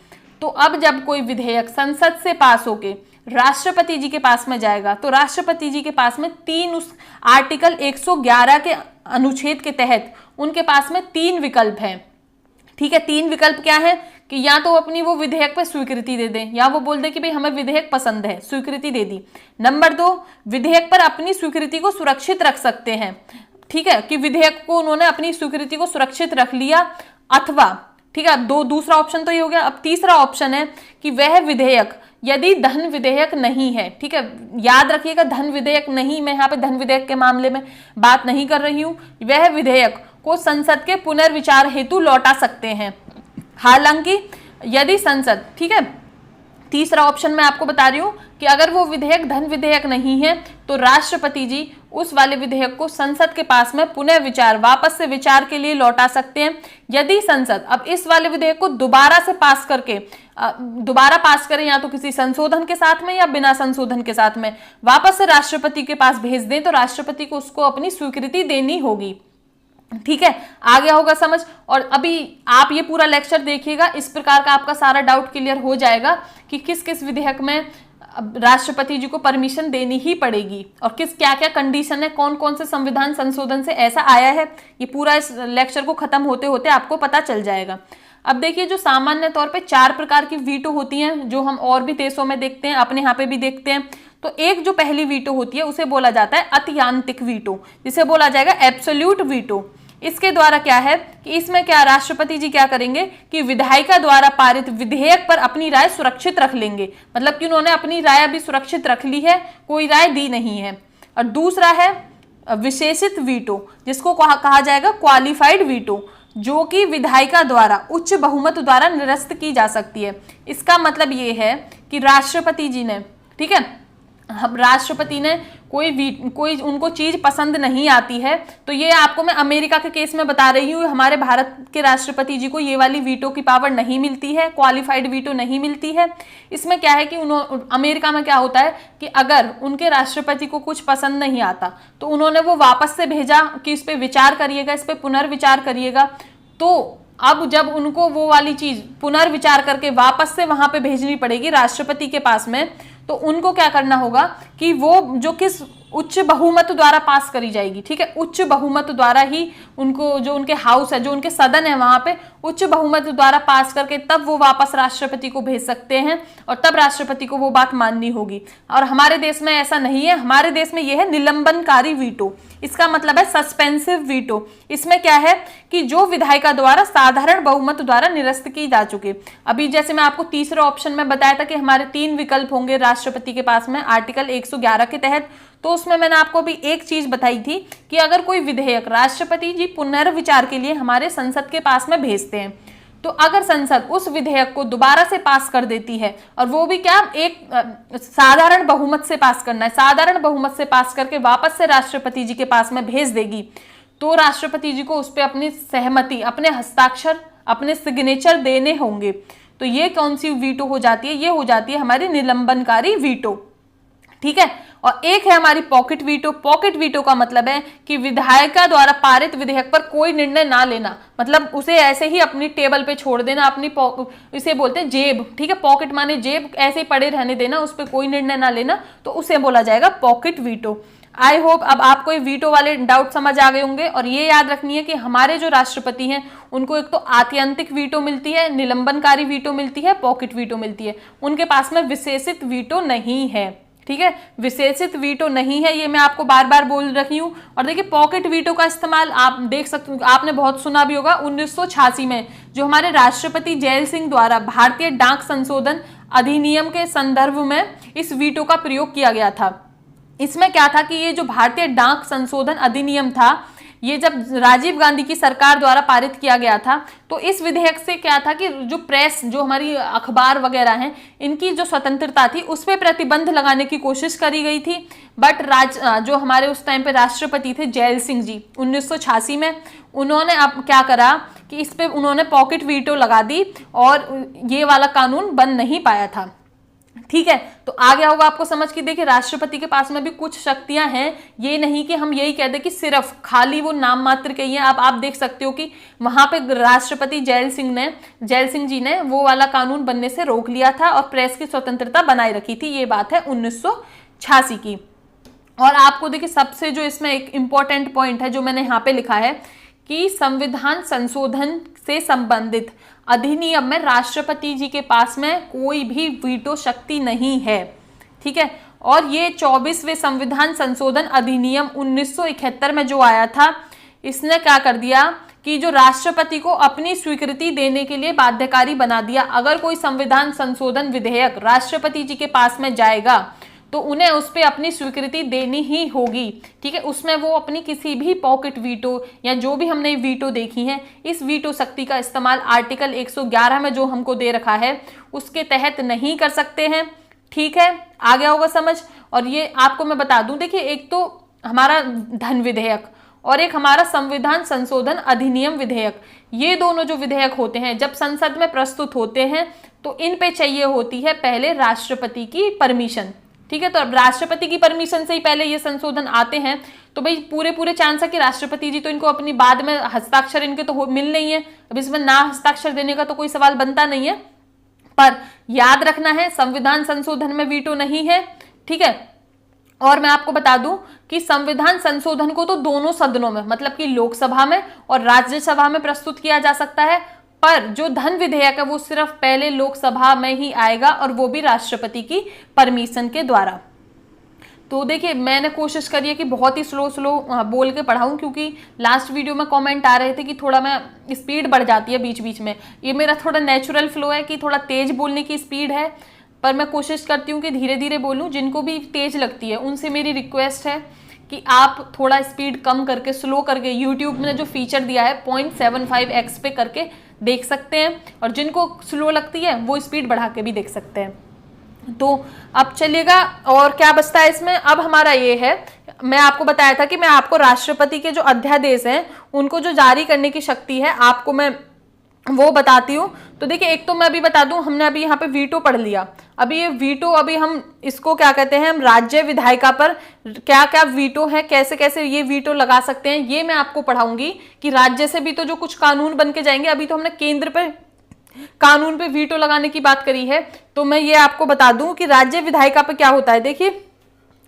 Speaker 1: तो अब जब कोई विधेयक संसद से पास होके राष्ट्रपति जी के पास में जाएगा, तो राष्ट्रपति जी के पास में 3 उस आर्टिकल 111 के अनुच्छेद के तहत उनके पास में 3 विकल्प हैं। ठीक है, 3 विकल्प क्या है कि या तो अपनी वो विधेयक पे स्वीकृति दे दें, या वो बोल दे कि भाई हमें विधेयक पसंद है, स्वीकृति दे दी। नंबर 2, विधेयक पर अपनी स्वीकृति को सुरक्षित रख सकते हैं। ठीक है, कि विधेयक को उन्होंने अपनी स्वीकृति को सुरक्षित रख लिया, अथवा ठीक है, दूसरा ऑप्शन तो ये हो गया। अब तीसरा ऑप्शन है कि वह विधेयक यदि धन विधेयक नहीं है। ठीक है, याद रखिएगा धन विधेयक नहीं, मैं यहाँ पे धन विधेयक के मामले में बात नहीं कर रही हूँ। वह विधेयक को संसद के पुनर्विचार हेतु लौटा सकते हैं। हालांकि यदि संसद, ठीक है, तीसरा ऑप्शन मैं आपको बता रही हूँ कि अगर वो विधेयक धन विधेयक नहीं है, तो राष्ट्रपति जी उस वाले विधेयक को संसद के पास में पुनः विचार, वापस से विचार के लिए लौटा सकते हैं। यदि संसद अब इस वाले विधेयक को दोबारा से पास करके दोबारा पास करें, या तो किसी संशोधन के साथ में या बिना संशोधन के साथ में, वापस से राष्ट्रपति के पास भेज दें, तो राष्ट्रपति को उसको अपनी स्वीकृति देनी होगी। ठीक है, आ गया होगा समझ। और अभी आप ये पूरा लेक्चर देखिएगा, इस प्रकार का आपका सारा डाउट क्लियर हो जाएगा कि किस किस विधेयक में राष्ट्रपति जी को परमिशन देनी ही पड़ेगी, और किस क्या क्या कंडीशन है, कौन कौन से संविधान संशोधन से ऐसा आया है। ये पूरा इस लेक्चर को खत्म होते होते आपको पता चल जाएगा। अब देखिए, जो सामान्य तौर पे 4 प्रकार की वीटो होती हैं, जो हम और भी देशों में देखते हैं, अपने यहाँ पे भी देखते हैं। तो एक जो पहली वीटो होती है उसे बोला जाता है अत्यंतिक वीटो, जिसे बोला जाएगा एब्सोल्यूट वीटो। इसके द्वारा क्या है कि इसमें क्या राष्ट्रपति जी क्या करेंगे कि विधायिका द्वारा पारित विधेयक पर अपनी राय सुरक्षित रख लेंगे, मतलब कि उन्होंने अपनी राय अभी सुरक्षित रख ली है, कोई राय दी नहीं है। और दूसरा है विशेषित वीटो, जिसको कहा जाएगा क्वालिफाइड वीटो, जो कि विधायिका द्वारा उच्च बहुमत द्वारा निरस्त की जा सकती है। इसका मतलब ये है कि राष्ट्रपति जी ने, ठीक है, राष्ट्रपति ने कोई उनको चीज पसंद नहीं आती है, तो ये आपको मैं अमेरिका के केस में बता रही हूँ, हमारे भारत के राष्ट्रपति जी को ये वाली वीटो की पावर नहीं मिलती है, क्वालिफाइड वीटो नहीं मिलती है। इसमें क्या है कि अमेरिका में क्या होता है कि अगर उनके राष्ट्रपति को कुछ पसंद नहीं आता, तो उन्होंने वो वापस से भेजा कि इस पे विचार करिएगा, इस पे पुनर्विचार करिएगा। तो अब जब उनको वो वाली चीज पुनर्विचार करके वापस से वहां पे भेजनी पड़ेगी राष्ट्रपति के पास में, तो उनको क्या करना होगा कि वो जो किस उच्च बहुमत द्वारा पास करी जाएगी, ठीक है, उच्च बहुमत द्वारा ही उनको, जो उनके हाउस है, जो उनके सदन है, वहां पे उच्च बहुमत द्वारा पास करके तब वो वापस राष्ट्रपति को भेज सकते हैं, और तब राष्ट्रपति को वो बात माननी होगी। और हमारे देश में ऐसा नहीं है, हमारे देश में ये है निलंबनकारी वीटो। इसका मतलब है सस्पेंसिव वीटो। इसमें क्या है कि जो विधायिका द्वारा साधारण बहुमत द्वारा निरस्त की जा चुके, अभी जैसे मैं आपको तीसरे ऑप्शन में बताया था कि हमारे 3 विकल्प होंगे राष्ट्रपति के पास में आर्टिकल 111 के तहत, तो उसमें मैंने आपको भी एक चीज बताई थी कि अगर कोई विधेयक राष्ट्रपति जी पुनर्विचार के लिए हमारे संसद के पास में भेजते हैं, तो अगर संसद उस विधेयक को दोबारा से पास कर देती है, और वो भी क्या, एक साधारण बहुमत से पास करना है, साधारण बहुमत से पास करके वापस से राष्ट्रपति जी के पास में भेज देगी, तो राष्ट्रपति जी को उस पर अपनी सहमति, अपने हस्ताक्षर, अपने सिग्नेचर देने होंगे। तो ये कौन सी वीटो हो जाती है? ये हो जाती है हमारी निलंबनकारी वीटो। ठीक है। और एक है हमारी पॉकेट वीटो। पॉकेट वीटो का मतलब है कि विधायिका द्वारा पारित विधेयक पर कोई निर्णय ना लेना, मतलब उसे ऐसे ही अपनी टेबल पे छोड़ देना, अपनी इसे बोलते हैं जेब। ठीक है, पॉकेट माने जेब, ऐसे ही पड़े रहने देना, उस पर कोई निर्णय ना लेना, तो उसे बोला जाएगा पॉकेट वीटो। आई होप अब आपको ये वीटो वाले डाउट समझ आ गए होंगे। और ये याद रखनी है कि हमारे जो राष्ट्रपति हैं उनको एक तो आत्यंतिक वीटो मिलती है, निलंबनकारी वीटो मिलती है, पॉकेट वीटो मिलती है। उनके पास में विशेषित वीटो नहीं है। ठीक है, विशेषित वीटो नहीं है, ये मैं आपको बार बार बोल रही हूँ। और देखिए पॉकेट वीटो का इस्तेमाल आप देख सकते हो, आपने बहुत सुना भी होगा, 1986 में जो हमारे राष्ट्रपति जैल सिंह द्वारा भारतीय डाक संशोधन अधिनियम के संदर्भ में इस वीटो का प्रयोग किया गया था। इसमें क्या था कि ये जो भारतीय डाक संशोधन अधिनियम था, ये जब राजीव गांधी की सरकार द्वारा पारित किया गया था, तो इस विधेयक से क्या था कि जो प्रेस, जो हमारी अखबार वगैरह हैं, इनकी जो स्वतंत्रता थी उस पर प्रतिबंध लगाने की कोशिश करी गई थी। बट जो हमारे उस टाइम पे राष्ट्रपति थे जैल सिंह जी 1986 में, उन्होंने अब क्या करा कि इस पे उन्होंने पॉकेट वीटो लगा दी और ये वाला कानून बन नहीं पाया था। ठीक है, तो आ गया होगा आपको समझ कि देखिए राष्ट्रपति के पास में भी कुछ शक्तियां हैं, ये नहीं कि हम यही कह दें कि सिर्फ खाली वो नाम मात्र के ही है। आप देख सकते हो कि वहां पे राष्ट्रपति जैल सिंह जी ने वो वाला कानून बनने से रोक लिया था और प्रेस की स्वतंत्रता बनाए रखी थी। ये बात है 1986 की। और आपको देखिए सबसे जो इसमें एक इंपॉर्टेंट पॉइंट है जो मैंने यहाँ पे लिखा है कि संविधान संशोधन से संबंधित अधिनियम में राष्ट्रपति जी के पास में कोई भी वीटो शक्ति नहीं है। ठीक है, और ये 24वें संविधान संशोधन अधिनियम 1971 में जो आया था, इसने क्या कर दिया कि जो राष्ट्रपति को अपनी स्वीकृति देने के लिए बाध्यकारी बना दिया। अगर कोई संविधान संशोधन विधेयक राष्ट्रपति जी के पास में जाएगा तो उन्हें उस पर अपनी स्वीकृति देनी ही होगी। ठीक है, उसमें वो अपनी किसी भी पॉकेट वीटो या जो भी हमने वीटो देखी है, इस वीटो शक्ति का इस्तेमाल आर्टिकल 111 में जो हमको दे रखा है उसके तहत नहीं कर सकते हैं। ठीक है, आ गया होगा समझ। और ये आपको मैं बता दूं, देखिए एक तो हमारा धन विधेयक और एक हमारा संविधान संशोधन अधिनियम विधेयक, ये दोनों जो विधेयक होते हैं जब संसद में प्रस्तुत होते हैं तो इन पे चाहिए होती है पहले राष्ट्रपति की परमिशन। ठीक है, तो अब राष्ट्रपति की परमिशन से ही पहले ये संशोधन आते हैं, तो भाई पूरे चांस है कि राष्ट्रपति जी तो इनको अपनी बाद में हस्ताक्षर इनके तो मिल नहीं है, अब इसमें ना हस्ताक्षर देने का तो कोई सवाल बनता नहीं है। पर याद रखना है संविधान संशोधन में वीटो नहीं है। ठीक है, और मैं आपको बता दूं कि संविधान संशोधन को तो दोनों सदनों में, मतलब कि लोकसभा में और राज्यसभा में प्रस्तुत किया जा सकता है, पर जो धन विधेयक है वो सिर्फ पहले लोकसभा में ही आएगा और वो भी राष्ट्रपति की परमिशन के द्वारा। तो देखिए मैंने कोशिश करी है कि बहुत ही स्लो बोल के पढ़ाऊं, क्योंकि लास्ट वीडियो में कमेंट आ रहे थे कि थोड़ा मैं स्पीड बढ़ जाती है बीच बीच में। ये मेरा थोड़ा नेचुरल फ्लो है कि थोड़ा तेज बोलने की स्पीड है, पर मैं कोशिश करती हूँ कि धीरे धीरे बोलूँ। जिनको भी तेज लगती है उनसे मेरी रिक्वेस्ट है कि आप थोड़ा स्पीड कम करके, स्लो करके, यूट्यूब ने जो फीचर दिया है 0.75x पे करके देख सकते हैं, और जिनको स्लो लगती है वो स्पीड बढ़ा के भी देख सकते हैं। तो अब चलिएगा, और क्या बचता है इसमें। अब हमारा ये है, मैं आपको बताया था कि मैं आपको राष्ट्रपति के जो अध्यादेश हैं उनको जो जारी करने की शक्ति है आपको मैं वो बताती हूँ। तो देखिए एक तो मैं अभी बता दूं, हमने अभी यहाँ पे वीटो पढ़ लिया। अभी ये वीटो, अभी हम इसको क्या कहते हैं, हम राज्य विधायिका पर क्या क्या वीटो है, कैसे कैसे ये वीटो लगा सकते हैं, ये मैं आपको पढ़ाऊंगी कि राज्य से भी तो जो कुछ कानून बन के जाएंगे। अभी तो हमने केंद्र पे कानून पे वीटो लगाने की बात करी है, तो मैं ये आपको बता दूं कि राज्य विधायिका पे क्या होता है। देखिए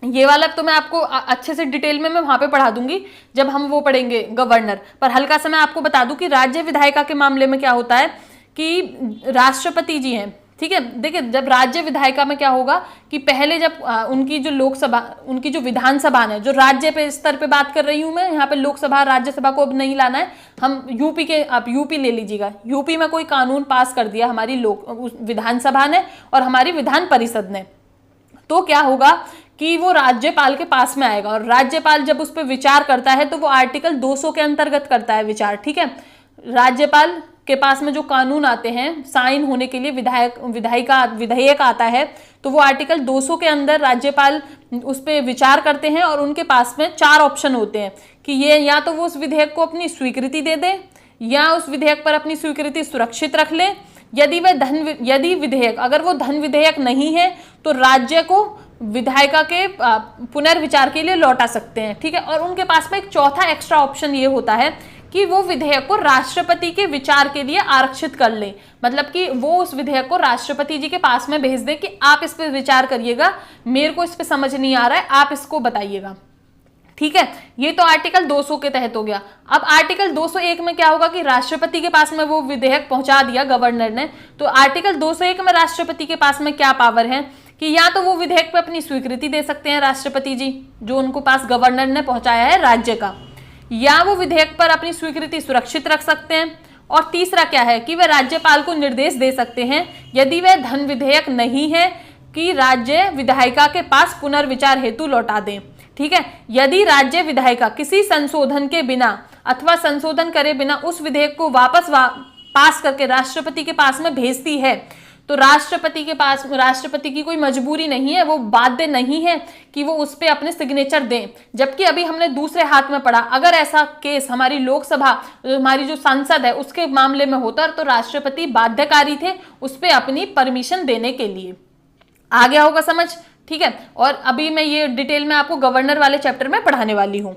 Speaker 1: ये वाला तो मैं आपको अच्छे से डिटेल में मैं वहां पे पढ़ा दूंगी जब हम वो पढ़ेंगे गवर्नर, पर हल्का सा मैं आपको बता दूं कि राज्य विधायिका के मामले में क्या होता है कि राष्ट्रपति जी हैं। ठीक है, देखिए जब राज्य विधायिका में क्या होगा कि पहले जब उनकी जो लोकसभा, उनकी जो विधानसभा है, जो राज्य पे स्तर पे बात कर रही हूं मैं, यहाँ पे लोकसभा राज्यसभा को अब नहीं लाना है, हम यूपी के, आप यूपी ले लीजिएगा। यूपी में कोई कानून पास कर दिया हमारी विधानसभा ने और हमारी विधान परिषद ने, तो क्या होगा कि वो राज्यपाल के पास में आएगा, और राज्यपाल जब उस पर विचार करता है तो वो आर्टिकल 200 के अंतर्गत करता है विचार। ठीक है, राज्यपाल के पास में जो कानून आते हैं साइन होने के लिए, विधेयक आता है, तो वो आर्टिकल 200 के अंदर राज्यपाल उस पर विचार करते हैं और उनके पास में 4 ऑप्शन होते हैं कि ये या तो वो उस विधेयक को अपनी स्वीकृति दे दे, या उस विधेयक पर अपनी स्वीकृति सुरक्षित रख ले, यदि विधेयक अगर वो धन विधेयक नहीं है तो राज्य को विधायिका के पुनर्विचार के लिए लौटा सकते हैं। ठीक है, और उनके पास में एक चौथा एक्स्ट्रा ऑप्शन ये होता है कि वो विधेयक को राष्ट्रपति के विचार के लिए आरक्षित कर ले, मतलब कि वो उस विधेयक को राष्ट्रपति जी के पास में भेज दे कि आप इस पर विचार करिएगा, मेरे को इस पर समझ नहीं आ रहा है, आप इसको बताइएगा। ठीक है, ये तो आर्टिकल 200 के तहत हो गया। अब आर्टिकल 201 में क्या होगा कि राष्ट्रपति के पास में वो विधेयक पहुंचा दिया गवर्नर ने, तो आर्टिकल 201 में राष्ट्रपति के पास में क्या पावर है कि या तो वो विधेयक पे अपनी स्वीकृति दे सकते हैं राष्ट्रपति जी, जो उनको पास गवर्नर ने पहुंचाया है राज्य का, या वो विधेयक पर अपनी स्वीकृति सुरक्षित रख सकते हैं, और तीसरा क्या है कि वे राज्यपाल को निर्देश दे सकते हैं यदि वह धन विधेयक नहीं है कि राज्य विधायिका के पास पुनर्विचार हेतु लौटा दें। ठीक है, यदि राज्य विधायिका किसी संशोधन के बिना अथवा संशोधन करे बिना उस विधेयक को वापस पास करके राष्ट्रपति के पास में भेजती है तो राष्ट्रपति की कोई मजबूरी नहीं है, वो बाध्य नहीं है कि वो उस पर अपने सिग्नेचर दें। जबकि अभी हमने दूसरे हाथ में पढ़ा, अगर ऐसा केस हमारी लोकसभा, हमारी जो संसद है उसके मामले में होता तो राष्ट्रपति बाध्यकारी थे उस पर अपनी परमिशन देने के लिए। आ गया होगा समझ? ठीक है, और अभी मैं ये डिटेल में आपको गवर्नर वाले चैप्टर में पढ़ाने वाली हूं।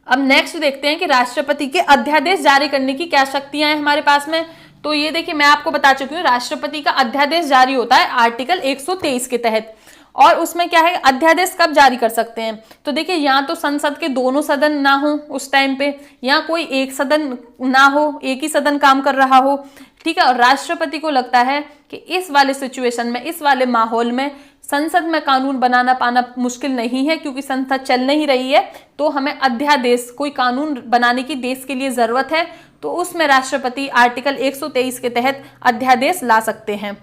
Speaker 1: अब नेक्स्ट देखते हैं कि राष्ट्रपति के अध्यादेश जारी करने की क्या शक्तियां हैं हमारे पास में। तो ये देखिए, मैं आपको बता चुकी हूँ, राष्ट्रपति का अध्यादेश जारी होता है आर्टिकल 123 के तहत। और उसमें क्या है, अध्यादेश कब जारी कर सकते हैं? तो देखिए, या तो संसद के दोनों सदन ना हो उस टाइम पे, या कोई एक सदन ना हो, एक ही सदन काम कर रहा हो। ठीक है, और राष्ट्रपति को लगता है कि इस वाले सिचुएशन में, इस वाले माहौल में संसद में कानून बनाना पाना मुश्किल नहीं है क्योंकि संसद चल नहीं रही है, तो हमें अध्यादेश, कोई कानून बनाने की देश के लिए जरूरत है, तो उसमें राष्ट्रपति आर्टिकल 123 के तहत अध्यादेश ला सकते हैं।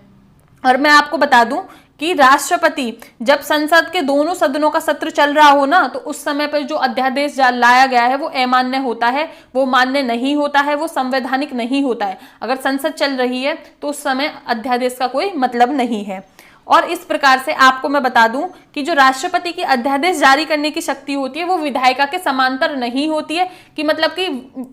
Speaker 1: और मैं आपको बता दूं कि राष्ट्रपति जब संसद के दोनों सदनों का सत्र चल रहा हो ना, तो उस समय पर जो अध्यादेश लाया गया है वो अमान्य होता है, वो मान्य नहीं होता है, वो संवैधानिक नहीं होता है। अगर संसद चल रही है तो उस समय अध्यादेश का कोई मतलब नहीं है। और इस प्रकार से आपको मैं बता दूं कि जो राष्ट्रपति की अध्यादेश जारी करने की शक्ति होती है वो विधायिका के समांतर नहीं होती है। कि मतलब कि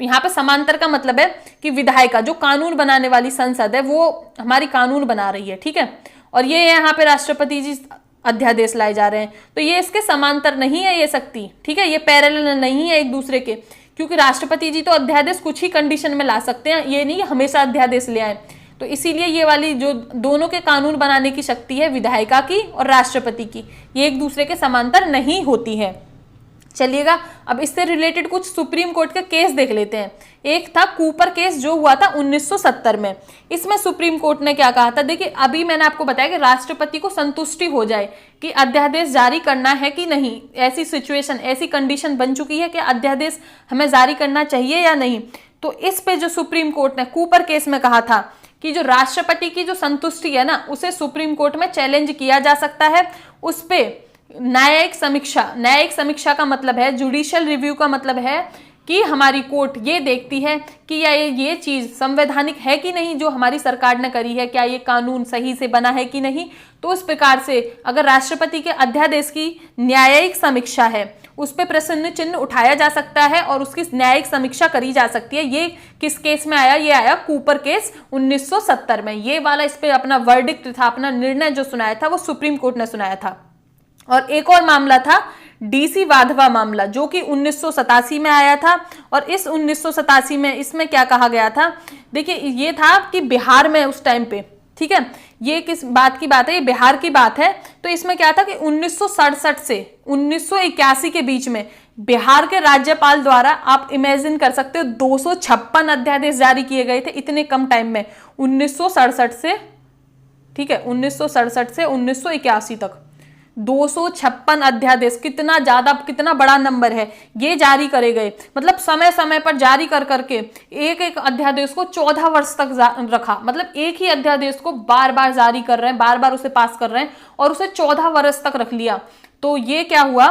Speaker 1: यहाँ पे समांतर का मतलब है कि विधायिका, जो कानून बनाने वाली संसद है, वो हमारी कानून बना रही है। ठीक है, और ये यहाँ पे राष्ट्रपति जी अध्यादेश लाए जा रहे हैं, तो ये इसके समांतर नहीं है ये शक्ति। ठीक है, ये पैरेलल नहीं है एक दूसरे के, क्योंकि राष्ट्रपति जी तो अध्यादेश कुछ ही कंडीशन में ला सकते हैं, ये नहीं हमेशा अध्यादेश ले आए। तो इसीलिए ये वाली जो दोनों के कानून बनाने की शक्ति है विधायिका की और राष्ट्रपति की, ये एक दूसरे के समांतर नहीं होती है। चलिएगा, अब इससे रिलेटेड कुछ सुप्रीम कोर्ट के केस देख लेते हैं। एक था कूपर केस जो हुआ था 1970 में। इसमें सुप्रीम कोर्ट ने क्या कहा था, देखिए अभी मैंने आपको बताया कि राष्ट्रपति को संतुष्टि हो जाए कि अध्यादेश जारी करना है कि नहीं, ऐसी सिचुएशन, ऐसी कंडीशन बन चुकी है कि अध्यादेश हमें जारी करना चाहिए या नहीं। तो इस पे जो सुप्रीम कोर्ट ने कूपर केस में कहा था कि जो राष्ट्रपति की जो संतुष्टि है ना, उसे सुप्रीम कोर्ट में चैलेंज किया जा सकता है। उस पे न्यायिक समीक्षा का मतलब है, जुडिशियल रिव्यू का मतलब है कि हमारी कोर्ट ये देखती है कि ये चीज संवैधानिक है कि नहीं जो हमारी सरकार ने करी है, क्या ये कानून सही से बना है कि नहीं। तो उस प्रकार से अगर राष्ट्रपति के अध्यादेश की न्यायिक समीक्षा है, उस पर प्रश्न चिन्ह उठाया जा सकता है और उसकी न्यायिक समीक्षा करी जा सकती है। ये किस केस में आया? ये आया कूपर केस 1970 में। ये वाला इस पे अपना वर्डिक्ट था, अपना निर्णय जो सुनाया था वो सुप्रीम कोर्ट ने सुनाया था। और एक और मामला था डीसी वाधवा मामला, जो कि 1987 में आया था। और इस 1987 में इसमें क्या कहा गया था, देखिए ये था कि बिहार में उस टाइम पे, ठीक है, ये किस बात की बात है, ये बिहार की बात है। तो इसमें क्या था कि 1967 से 1981 के बीच में बिहार के राज्यपाल द्वारा, आप इमेजिन कर सकते हो, 256 अध्यादेश जारी किए गए थे इतने कम टाइम में, 1967 से, ठीक है, 1967 से 1981 तक 256 अध्यादेश, कितना ज्यादा, कितना बड़ा नंबर है, ये जारी करे गए। मतलब समय समय पर जारी कर करके एक एक अध्यादेश को 14 वर्ष तक रखा। मतलब एक ही अध्यादेश को बार बार जारी कर रहे हैं, बार बार उसे पास कर रहे हैं और उसे 14 वर्ष तक रख लिया। तो ये क्या हुआ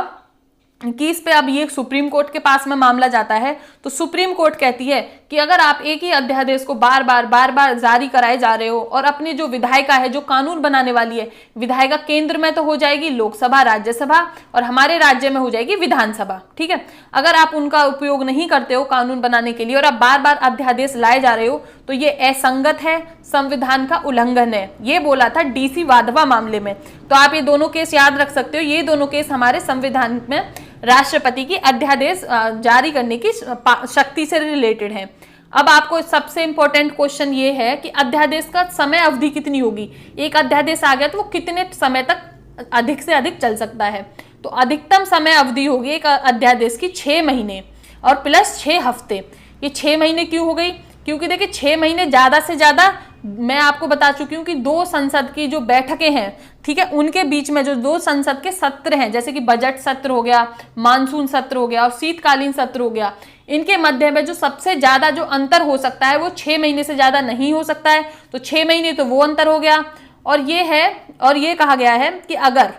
Speaker 1: कि इस पे अब ये सुप्रीम कोर्ट के पास में मामला जाता है। तो सुप्रीम कोर्ट कहती है कि अगर आप एक ही अध्यादेश को बार बार जारी कराए जा रहे हो और अपनी जो विधायिका है, जो कानून बनाने वाली है, विधायिका केंद्र में तो हो जाएगी लोकसभा, राज्यसभा, और हमारे राज्य में हो जाएगी विधानसभा, ठीक है। अगर आप उनका उपयोग नहीं करते हो कानून बनाने के लिए और आप बार बार अध्यादेश लाए जा रहे हो तो ये असंगत है, संविधान का उल्लंघन है। ये बोला था DC वाधवा मामले में। तो आप ये दोनों केस याद रख सकते हो। ये दोनों केस हमारे संविधान में राष्ट्रपति की अध्यादेश जारी करने की शक्ति से रिलेटेड है। अब आपको सबसे इंपॉर्टेंट क्वेश्चन ये है कि अध्यादेश का समय अवधि कितनी होगी। एक अध्यादेश आ गया तो वो कितने समय तक अधिक से अधिक चल सकता है। तो अधिकतम समय अवधि होगी एक अध्यादेश की 6 महीने और प्लस 6 हफ्ते। ये 6 महीने क्यों हो गई? क्योंकि देखिए 6 महीने ज्यादा से ज्यादा, मैं आपको बता चुकी हूँ कि 2 संसद की जो बैठकें हैं, ठीक है, उनके बीच में जो 2 संसद के सत्र हैं, जैसे कि बजट सत्र हो गया, मानसून सत्र हो गया और शीतकालीन सत्र हो गया, इनके मध्य में जो सबसे ज्यादा जो अंतर हो सकता है वो 6 महीने से ज्यादा नहीं हो सकता है। तो 6 महीने तो वो अंतर हो गया। और ये है, और ये कहा गया है कि अगर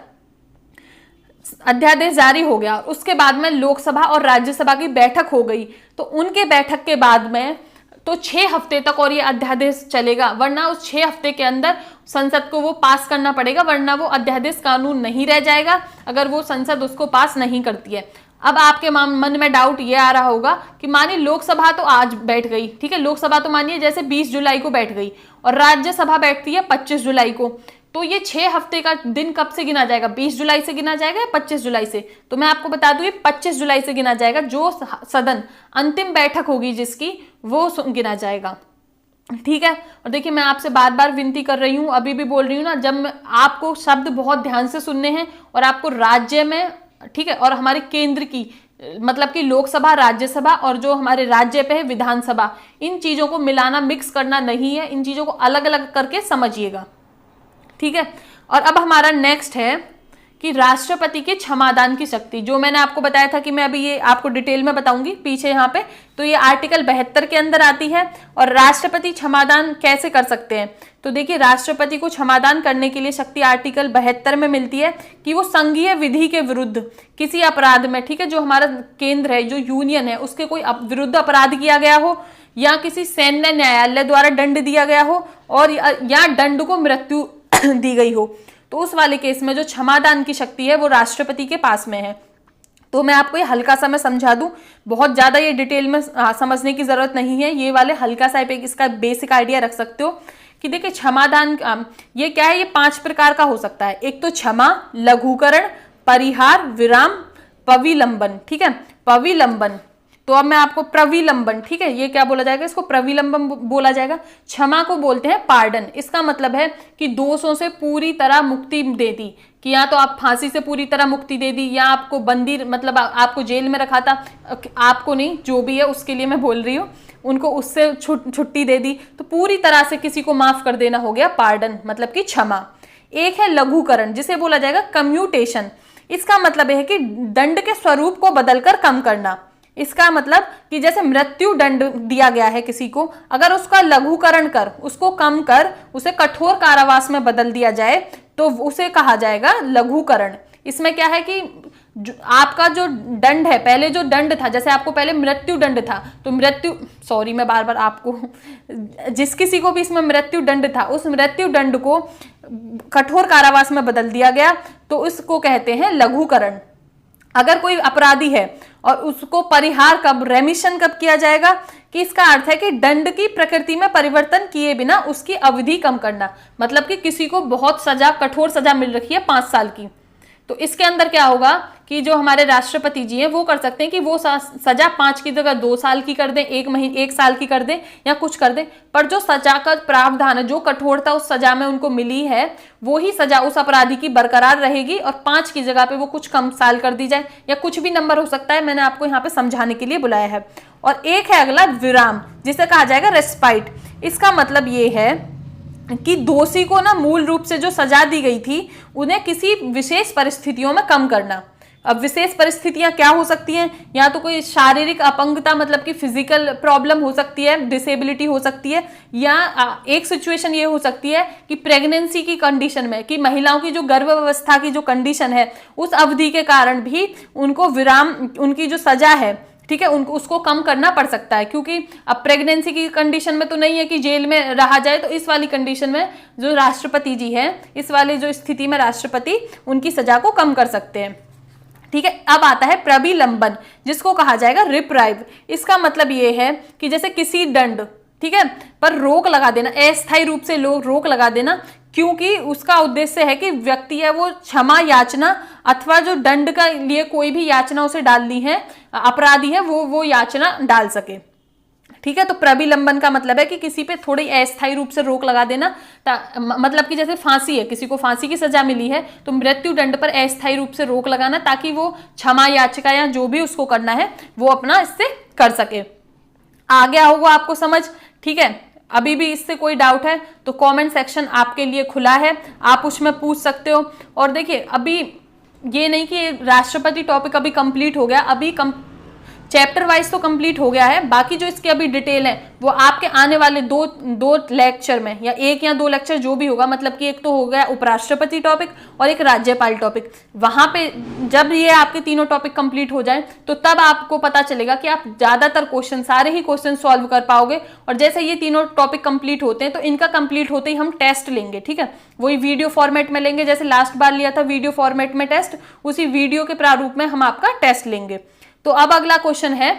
Speaker 1: अध्यादेश जारी हो गया उसके बाद में लोकसभा और राज्यसभा की बैठक हो गई तो उनके बैठक के बाद में तो 6 हफ्ते तक और ये अध्यादेश चलेगा, वरना उस 6 हफ्ते के अंदर संसद को वो पास करना पड़ेगा, वरना वो अध्यादेश कानून नहीं रह जाएगा अगर वो संसद उसको पास नहीं करती है। अब आपके मन में डाउट ये आ रहा होगा कि मानिए लोकसभा तो आज बैठ गई, ठीक है, लोकसभा तो मानिए जैसे 20 जुलाई को बैठ गई और राज्यसभा बैठती है 25 जुलाई को, तो ये 6 हफ्ते का दिन कब से गिना जाएगा? 20 जुलाई से गिना जाएगा या 25 जुलाई से? तो मैं आपको बता दूं ये 25 जुलाई से गिना जाएगा। जो सदन अंतिम बैठक होगी जिसकी, वो गिना जाएगा, ठीक है। और देखिए मैं आपसे बार बार विनती कर रही हूँ, अभी भी बोल रही हूँ ना, जब आपको शब्द बहुत ध्यान से सुनने हैं और आपको राज्य में, ठीक है, और हमारे केंद्र की मतलब कि लोकसभा, राज्यसभा और जो हमारे राज्य पे है विधानसभा, इन चीजों को मिलाना, मिक्स करना नहीं है। इन चीजों को अलग अलग करके समझिएगा, ठीक है। और अब हमारा नेक्स्ट है कि राष्ट्रपति के क्षमादान की शक्ति, जो मैंने आपको बताया था कि मैं अभी ये आपको डिटेल में बताऊंगी पीछे यहाँ पे। तो ये आर्टिकल 72 के अंदर आती है। और राष्ट्रपति क्षमादान कैसे कर सकते हैं? तो देखिए राष्ट्रपति को क्षमादान करने के लिए शक्ति आर्टिकल 72 में मिलती है कि वो संघीय विधि के विरुद्ध किसी अपराध में, ठीक है, जो हमारा केंद्र है, जो यूनियन है, उसके कोई विरुद्ध अपराध किया गया हो या किसी सैन्य न्यायालय द्वारा दंड दिया गया हो और या दंड को मृत्यु दी गई हो, तो उस वाले केस में जो क्षमादान की शक्ति है वो राष्ट्रपति के पास में है। तो मैं आपको ये हल्का सा मैं समझा दूं, बहुत ज्यादा ये डिटेल में समझने की जरूरत नहीं है। ये वाले हल्का सा इसका बेसिक आइडिया रख सकते हो कि देखिए क्षमादान ये क्या है, ये 5 प्रकार का हो सकता है। एक तो क्षमा, लघुकरण, परिहार, विराम, पविलंबन, ठीक है, पविलंबन। तो अब मैं आपको प्रविलंबन, ठीक है, ये क्या बोला जाएगा, इसको प्रविलंबन बोला जाएगा। क्षमा को बोलते हैं पार्डन। इसका मतलब है कि दोषों से पूरी तरह मुक्ति दे दी, कि या तो आप फांसी से पूरी तरह मुक्ति दे दी या आपको बंदी मतलब आपको जेल में रखा था, आपको नहीं, जो भी है उसके लिए मैं बोल रही हूँ, उनको उससे छुट्टी दे दी, तो पूरी तरह से किसी को माफ कर देना हो गया पार्डन, मतलब कि क्षमा। एक है लघुकरण, जिसे बोला जाएगा कम्यूटेशन। इसका मतलब है कि दंड के स्वरूप को बदलकर कम करना। इसका मतलब कि जैसे मृत्यु दंड दिया गया है किसी को, अगर उसका लघुकरण कर, उसको कम कर, उसे कठोर कारावास में बदल दिया जाए तो उसे कहा जाएगा लघुकरण। इसमें क्या है कि आपका जो दंड है, पहले जो दंड था, जैसे आपको पहले मृत्यु दंड था, तो मैं बार बार आपको, जिस किसी को भी इसमें मृत्यु दंड था, उस मृत्यु दंड को कठोर कारावास में बदल दिया गया, तो उसको कहते हैं लघुकरण। अगर कोई अपराधी है और उसको परिहार कब, रेमिशन कब किया जाएगा, कि इसका अर्थ है कि दंड की प्रकृति में परिवर्तन किए बिना उसकी अवधि कम करना। मतलब कि किसी को बहुत सजा, कठोर सजा मिल रखी है 5 साल की, तो इसके अंदर क्या होगा कि जो हमारे राष्ट्रपति जी हैं वो कर सकते हैं कि वो सजा 5 की जगह 2 साल की कर दें, 1 साल की कर दें या कुछ कर दें, पर जो सजा का प्रावधान है, जो कठोरता उस सजा में उनको मिली है, वो ही सजा उस अपराधी की बरकरार रहेगी और 5 की जगह पे वो कुछ कम साल कर दी जाए या कुछ भी नंबर हो सकता है, मैंने आपको यहाँ पे समझाने के लिए बुलाया है। और एक है अगला विराम, जिसे कहा जाएगा रेस्पाइट। इसका मतलब ये है कि दोषी को ना मूल रूप से जो सजा दी गई थी उन्हें किसी विशेष परिस्थितियों में कम करना। अब विशेष परिस्थितियां क्या हो सकती हैं, या तो कोई शारीरिक अपंगता मतलब कि फिजिकल प्रॉब्लम हो सकती है, डिसेबिलिटी हो सकती है, या एक सिचुएशन ये हो सकती है कि प्रेगनेंसी की कंडीशन में, कि महिलाओं की जो गर्भावस्था की जो कंडीशन है उस अवधि के कारण भी उनको विराम, उनकी जो सजा है ठीक है, उनको उसको कम करना पड़ सकता है, क्योंकि अब प्रेगनेंसी की कंडीशन में तो नहीं है कि जेल में रहा जाए, तो इस वाली कंडीशन में जो राष्ट्रपति जी है, इस वाले जो स्थिति में राष्ट्रपति उनकी सजा को कम कर सकते हैं। ठीक है, अब आता है प्रविलंबन, जिसको कहा जाएगा रिप्राइव। इसका मतलब ये है कि जैसे किसी दंड, ठीक है, पर रोक लगा देना, अस्थायी रूप से रोक लगा देना, क्योंकि उसका उद्देश्य है कि व्यक्ति है वो क्षमा याचना अथवा जो दंड का लिए कोई भी याचना उसे डालनी है, अपराधी है वो याचना डाल सके। ठीक है, तो प्रविलंबन का मतलब है कि किसी पे थोड़ी अस्थायी रूप से रोक लगा देना, मतलब कि जैसे फांसी है, किसी को फांसी की सजा मिली है तो मृत्यु दंड पर अस्थायी रूप से रोक लगाना, ताकि वो क्षमा याचिका या जो भी उसको करना है वो अपना इससे कर सके। आ गया होगा आपको समझ? ठीक है, अभी भी इससे कोई डाउट है तो कमेंट सेक्शन आपके लिए खुला है, आप उसमें पूछ सकते हो। और देखिए, अभी ये नहीं कि राष्ट्रपति टॉपिक अभी कंप्लीट हो गया, अभी चैप्टर वाइज तो कंप्लीट हो गया है, बाकी जो इसके अभी डिटेल है वो आपके आने वाले दो लेक्चर में, या 1 या 2 लेक्चर जो भी होगा, मतलब कि एक तो हो गया उपराष्ट्रपति टॉपिक और एक राज्यपाल टॉपिक, वहां पे जब ये आपके तीनों टॉपिक कंप्लीट हो जाए तो तब आपको पता चलेगा कि आप ज्यादातर क्वेश्चन, सारे ही क्वेश्चन सॉल्व कर पाओगे। और जैसे ये तीनों टॉपिक कंप्लीट होते हैं तो इनका कंप्लीट होते ही हम टेस्ट लेंगे। ठीक है, वही वीडियो फॉर्मेट में लेंगे, जैसे लास्ट बार लिया था वीडियो फॉर्मेट में टेस्ट, उसी वीडियो के प्रारूप में हम आपका टेस्ट लेंगे। तो अब अगला क्वेश्चन है,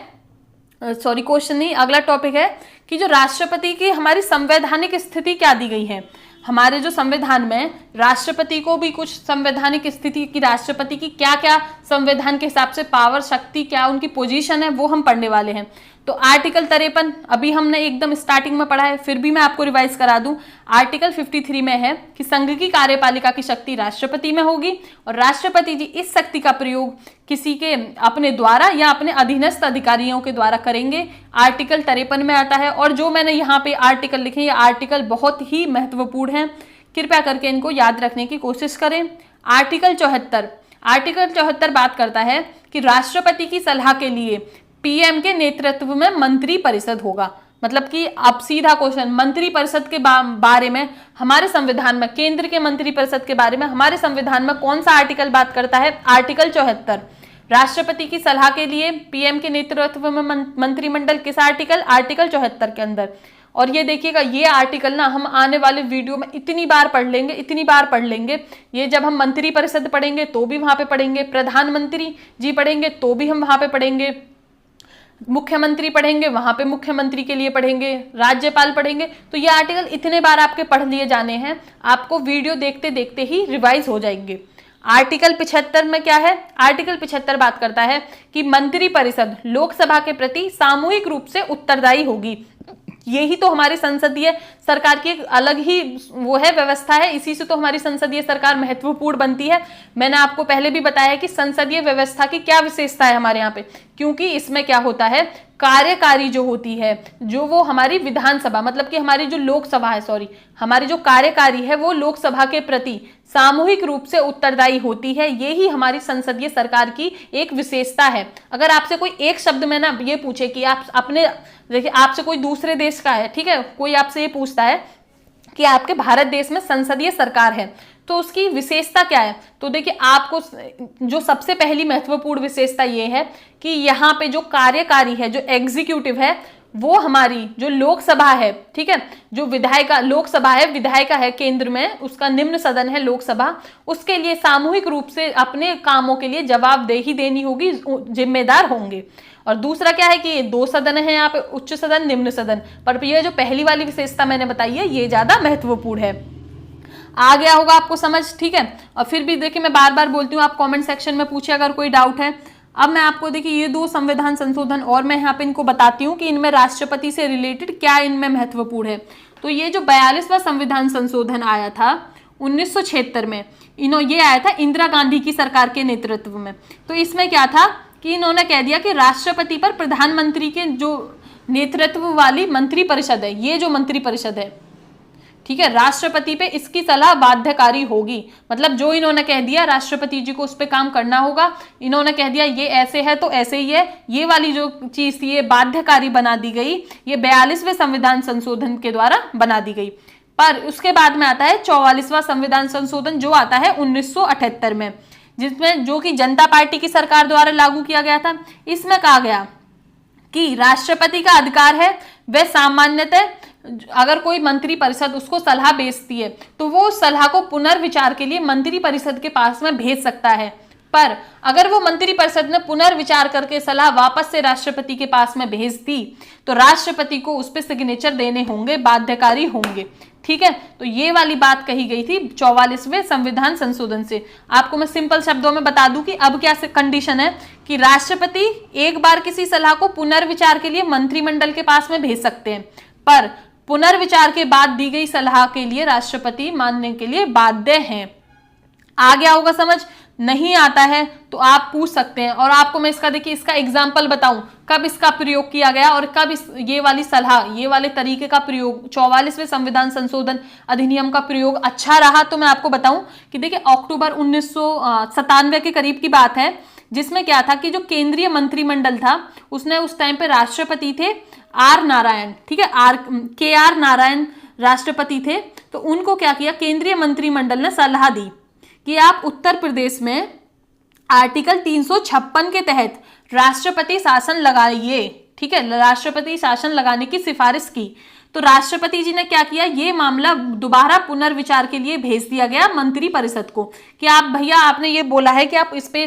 Speaker 1: क्वेश्चन नहीं, अगला टॉपिक है कि जो राष्ट्रपति की हमारी संवैधानिक स्थिति क्या दी गई है। हमारे जो संविधान में राष्ट्रपति को भी कुछ संवैधानिक स्थिति की, राष्ट्रपति की क्या क्या संविधान के हिसाब से पावर, शक्ति, क्या उनकी पोजीशन है, वो हम पढ़ने वाले हैं। तो आर्टिकल 53 अभी हमने एकदम स्टार्टिंग में पढ़ा है, फिर भी मैं आपको रिवाइज करा दूं। आर्टिकल 53 में है कि संघ की कार्यपालिका की शक्ति राष्ट्रपति में होगी और राष्ट्रपति जी इस शक्ति का प्रयोग किसी के अपने द्वारा या अपने अधीनस्थ अधिकारियों के द्वारा करेंगे। आर्टिकल 53 में आता है। और जो मैंने यहाँ पे आर्टिकल लिखे, ये आर्टिकल बहुत ही महत्वपूर्ण है, कृपया करके इनको याद रखने की कोशिश करें। आर्टिकल 74 बात करता है कि राष्ट्रपति की सलाह के लिए पीएम के नेतृत्व में मंत्री परिषद होगा। मतलब कि अब सीधा क्वेश्चन, मंत्री परिषद के बारे में हमारे संविधान में, केंद्र के मंत्री परिषद के बारे में हमारे संविधान में कौन सा आर्टिकल बात करता है? आर्टिकल 74। राष्ट्रपति की सलाह के लिए पीएम के नेतृत्व में मंत्रिमंडल, किस आर्टिकल? आर्टिकल 74 के अंदर। और ये देखिएगा, ये आर्टिकल ना हम आने वाले वीडियो में इतनी बार पढ़ लेंगे। ये जब हम मंत्री परिषद पढ़ेंगे तो भी वहां पे पढ़ेंगे, प्रधानमंत्री जी पढ़ेंगे तो भी हम वहां पे पढ़ेंगे, मुख्यमंत्री पढ़ेंगे वहां पे मुख्यमंत्री के लिए पढ़ेंगे, राज्यपाल पढ़ेंगे। तो ये आर्टिकल इतने बार आपके पढ़ लिए जाने हैं, आपको वीडियो देखते देखते ही रिवाइज हो जाएंगे। आर्टिकल 75 में क्या है? आर्टिकल 75 बात करता है कि मंत्री परिषद लोकसभा के प्रति सामूहिक रूप से उत्तरदायी होगी। यही तो हमारी संसदीय सरकार की एक अलग ही वो है, व्यवस्था है। इसी से तो हमारी संसदीय सरकार महत्वपूर्ण बनती है। मैंने आपको पहले भी बताया कि संसदीय व्यवस्था की क्या विशेषता है हमारे यहाँ पे, क्योंकि इसमें क्या होता है, कार्यकारी जो होती है, जो वो हमारी विधानसभा, मतलब कि हमारी जो लोकसभा है, हमारी जो कार्यकारी है वो लोकसभा के प्रति सामूहिक रूप से उत्तरदायी होती है। यही हमारी संसदीय सरकार की एक विशेषता है। अगर आपसे कोई एक शब्द में ना ये पूछे कि आप अपने, देखिए आपसे कोई दूसरे देश का है, ठीक है, कोई आपसे ये पूछता है कि आपके भारत देश में संसदीय सरकार है तो उसकी विशेषता क्या है, तो देखिए आपको जो सबसे पहली महत्वपूर्ण विशेषता ये है कि यहाँ पे जो कार्यकारी है, जो एग्जीक्यूटिव है, वो हमारी जो लोकसभा है, ठीक है, जो लोकसभा है, विधायिका है केंद्र में, उसका निम्न सदन है लोकसभा, उसके लिए सामूहिक रूप से अपने कामों के लिए जवाबदेही देनी होगी, जिम्मेदार होंगे। और दूसरा क्या है कि ये 2 सदन है यहाँ पे, उच्च सदन, निम्न सदन। पर ये जो पहली वाली विशेषता मैंने बताई है, ये ज्यादा महत्वपूर्ण है। आ गया होगा आपको समझ? ठीक है। और फिर भी देखिए, मैं बार बार बोलती हूँ, आप कमेंट सेक्शन में पूछिए अगर कोई डाउट है। अब मैं आपको देखिए ये 2 संविधान संशोधन और मैं यहाँ पे इनको बताती हूँ कि इनमें राष्ट्रपति से रिलेटेड क्या इनमें महत्वपूर्ण है। तो ये जो 42वां संविधान संशोधन आया था 1976 में, ये आया था इंदिरा गांधी की सरकार के नेतृत्व में। तो इसमें क्या था कि इन्होंने कह दिया कि राष्ट्रपति पर प्रधानमंत्री के जो नेतृत्व वाली मंत्री परिषद है, ये जो मंत्री परिषद है, ठीक है, राष्ट्रपति पे इसकी सलाह बाध्यकारी होगी। मतलब जो इन्होंने कह दिया, राष्ट्रपति जी को उस पर काम करना होगा। इन्होंने कह दिया ये ऐसे है तो ऐसे ही है, ये वाली जो चीज थी ये बाध्यकारी बना दी गई। ये 42वें संविधान संशोधन के द्वारा बना दी गई। पर उसके बाद में आता है 44वां संविधान संशोधन, जो आता है 1978 में, जिसमें जो कि जनता पार्टी की सरकार द्वारा लागू किया गया था। इसमें कहा गया कि राष्ट्रपति का अधिकार है वह सामान्यतः अगर कोई मंत्री परिषद उसको सलाह भेजती है तो वो उस सलाह को पुनर्विचार के लिए मंत्री परिषद के पास में भेज सकता है। पर अगर वो मंत्री परिषद ने पुनर्विचार करके सलाह वापस से राष्ट्रपति के पास में भेज दी तो राष्ट्रपति को उस पर सिग्नेचर देने होंगे, बाध्यकारी होंगे। ठीक है, तो ये वाली बात कही गई थी 44वें संविधान संशोधन से। आपको मैं सिंपल शब्दों में बता दूं कि अब क्या कंडीशन है कि राष्ट्रपति एक बार किसी सलाह को पुनर्विचार के लिए मंत्रिमंडल के पास में भेज सकते हैं, पर पुनर्विचार के बाद दी गई सलाह के लिए राष्ट्रपति मानने के लिए बाध्य हैं। आ गया होगा समझ? नहीं आता है तो आप पूछ सकते हैं। और आपको मैं इसका देखिए इसका एग्जाम्पल बताऊं कब इसका प्रयोग किया गया और कब ये वाली सलाह, ये वाले तरीके का प्रयोग 44वें संविधान संशोधन अधिनियम का प्रयोग अच्छा रहा। तो मैं आपको बताऊं कि देखिए अक्टूबर 1997 के करीब की बात है, जिसमें क्या था कि जो केंद्रीय मंत्रिमंडल था उसने उस टाइम पे राष्ट्रपति थे आर नारायण। ठीक है, के आर नारायण राष्ट्रपति थे। तो उनको क्या किया, केंद्रीय मंत्रिमंडल ने सलाह दी कि आप उत्तर प्रदेश में आर्टिकल 356 के तहत राष्ट्रपति शासन लगाइए। ठीक है, राष्ट्रपति शासन लगाने की सिफारिश की। तो राष्ट्रपति जी ने क्या किया, ये मामला दोबारा पुनर्विचार के लिए भेज दिया गया मंत्री परिषद को कि आप भैया आपने ये बोला है कि आप इस पे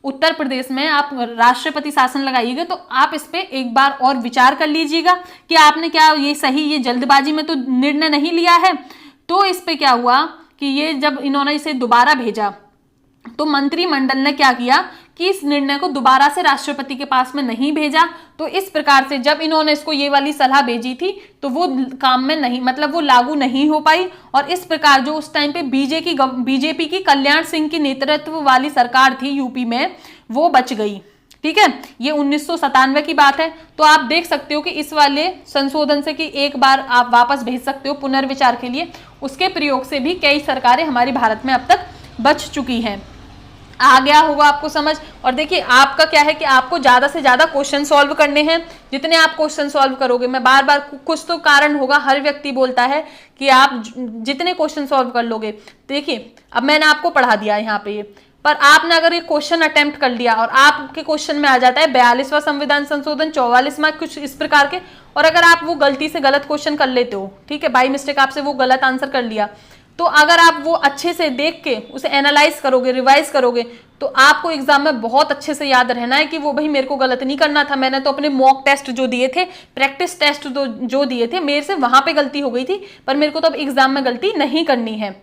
Speaker 1: उत्तर प्रदेश में आप राष्ट्रपति शासन लगाइएगा, तो आप इस पे एक बार और विचार कर लीजिएगा कि आपने क्या ये सही, ये जल्दबाजी में तो निर्णय नहीं लिया है। तो इस पे क्या हुआ कि ये जब इन्होंने इसे दोबारा भेजा तो मंत्रिमंडल ने क्या किया कि इस निर्णय को दोबारा से राष्ट्रपति के पास में नहीं भेजा। तो इस प्रकार से जब इन्होंने इसको ये वाली सलाह भेजी थी तो वो काम में नहीं, मतलब वो लागू नहीं हो पाई। और इस प्रकार जो उस टाइम पे बीजेपी की कल्याण सिंह की नेतृत्व वाली सरकार थी यूपी में, वो बच गई। ठीक है, ये 1997 की बात है। तो आप देख सकते हो कि इस वाले संशोधन से कि एक बार आप वापस भेज सकते हो पुनर्विचार के लिए, उसके प्रयोग से भी कई सरकारें हमारे भारत में अब तक बच चुकी हैं। आ गया होगा आपको समझ। और देखिए आपका क्या है कि आपको ज्यादा से ज्यादा क्वेश्चन सॉल्व करने हैं। जितने आप क्वेश्चन सॉल्व करोगे, मैं बार बार, कुछ तो कारण होगा, हर व्यक्ति बोलता है कि आप जितने क्वेश्चन सॉल्व कर लोगे। देखिए अब मैंने आपको पढ़ा दिया यहाँ पे ये, पर आपने अगर ये क्वेश्चन अटेम्प्ट कर लिया और आपके क्वेश्चन में आ जाता है 42वां संविधान संशोधन, 44वां, कुछ इस प्रकार के, और अगर आप वो गलती से गलत क्वेश्चन कर लेते हो, ठीक है, बाई मिस्टेक आपसे वो गलत आंसर कर लिया, तो अगर आप वो अच्छे से देख के उसे एनालाइज करोगे, रिवाइज करोगे, तो आपको एग्जाम में बहुत अच्छे से याद रहना है कि वो भाई मेरे को गलत नहीं करना था। मैंने तो अपने मॉक टेस्ट जो दिए थे, प्रैक्टिस टेस्ट जो दिए थे, मेरे से वहां पे गलती हो गई थी, पर मेरे को तो अब एग्जाम में गलती नहीं करनी है।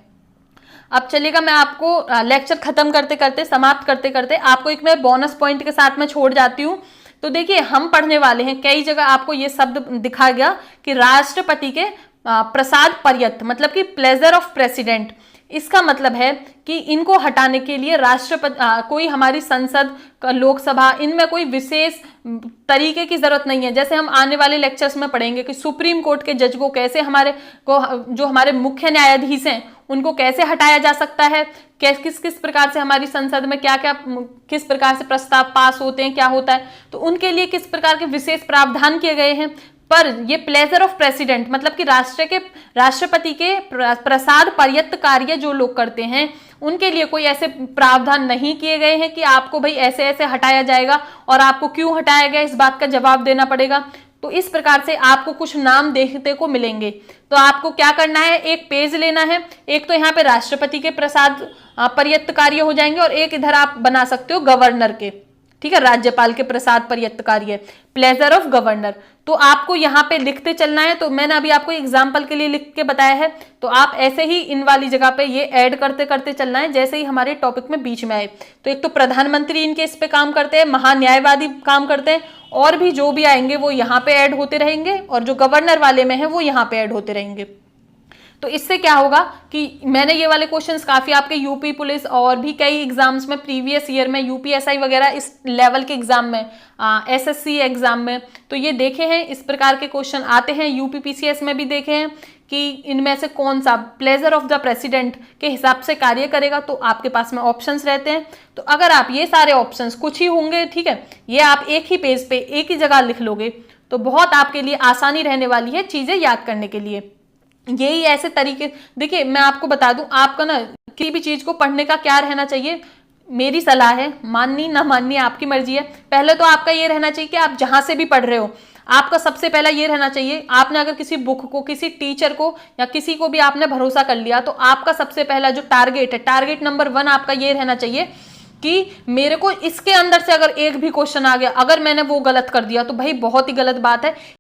Speaker 1: अब चलेगा, मैं आपको लेक्चर खत्म करते करते, समाप्त करते करते आपको एक मैं बोनस पॉइंट के साथ में छोड़ जाती हूँ। तो देखिए हम पढ़ने वाले हैं, कई जगह आपको ये शब्द दिखा गया कि राष्ट्रपति के प्रसाद पर्यत, मतलब कि प्लेजर ऑफ प्रेसिडेंट। इसका मतलब है कि इनको हटाने के लिए राष्ट्रपति, कोई हमारी संसद, लोकसभा, इनमें कोई विशेष तरीके की जरूरत नहीं है। जैसे हम आने वाले लेक्चर्स में पढ़ेंगे कि सुप्रीम कोर्ट के जज को कैसे जो हमारे मुख्य न्यायाधीश हैं उनको कैसे हटाया जा सकता है, किस किस प्रकार से हमारी संसद में क्या क्या, किस प्रकार से प्रस्ताव पास होते हैं, क्या होता है, तो उनके लिए किस प्रकार के विशेष प्रावधान किए गए हैं। पर ये प्लेजर ऑफ प्रेसिडेंट, मतलब कि राष्ट्रपति के प्रसाद पर्यत कार्य जो लोग करते हैं, उनके लिए कोई ऐसे प्रावधान नहीं किए गए हैं कि आपको भाई ऐसे ऐसे हटाया जाएगा और आपको क्यों हटाया गया इस बात का जवाब देना पड़ेगा। तो इस प्रकार से आपको कुछ नाम देखने को मिलेंगे। तो आपको क्या करना है, एक पेज लेना है, एक तो यहाँ पे राष्ट्रपति के प्रसाद पर्यत कार्य हो जाएंगे और एक इधर आप बना सकते हो गवर्नर के, ठीक है, राज्यपाल के प्रसाद पर्यत कार्य, प्लेजर ऑफ गवर्नर। तो आपको यहाँ पे लिखते चलना है। तो मैंने अभी आपको एग्जाम्पल के लिए लिख के बताया है, तो आप ऐसे ही इन वाली जगह पे ये ऐड करते करते चलना है जैसे ही हमारे टॉपिक में बीच में आए। तो एक तो प्रधानमंत्री इनके इस पे काम करते हैं, महान्यायवादी काम करते हैं, और भी जो भी आएंगे वो यहाँ पे ऐड होते रहेंगे, और जो गवर्नर वाले में है वो यहाँ पे ऐड होते रहेंगे। तो इससे क्या होगा कि मैंने ये वाले क्वेश्चंस काफी आपके यूपी पुलिस और भी कई एग्जाम्स में प्रीवियस ईयर में, यूपीएसआई वगैरह इस लेवल के एग्जाम में, एसएससी एग्जाम में, तो ये देखे हैं, इस प्रकार के क्वेश्चन आते हैं। यूपीपीसीएस में भी देखे हैं कि इनमें से कौन सा प्लेजर ऑफ द प्रेसिडेंट के हिसाब से कार्य करेगा। तो आपके पास में ऑप्शंस रहते हैं। तो अगर आप ये सारे ऑप्शंस, कुछ ही होंगे, ठीक है, ये आप एक ही पेज पे एक ही जगह लिख लोगे तो बहुत आपके लिए आसानी रहने वाली है चीजें याद करने के लिए। यही ऐसे तरीके, देखिए मैं आपको बता दूं, आपका ना किसी भी चीज को पढ़ने का क्या रहना चाहिए, मेरी सलाह है, माननी ना माननी आपकी मर्जी है, पहले तो आपका ये रहना चाहिए कि आप जहां से भी पढ़ रहे हो, आपका सबसे पहला ये रहना चाहिए, आपने अगर किसी बुक को, किसी टीचर को या किसी को भी आपने भरोसा कर लिया, तो आपका सबसे पहला जो टारगेट है, टारगेट नंबर 1 आपका ये रहना चाहिए कि मेरे को इसके अंदर से अगर एक भी क्वेश्चन आ गया, अगर मैंने वो गलत कर दिया तो भाई बहुत ही गलत बात है।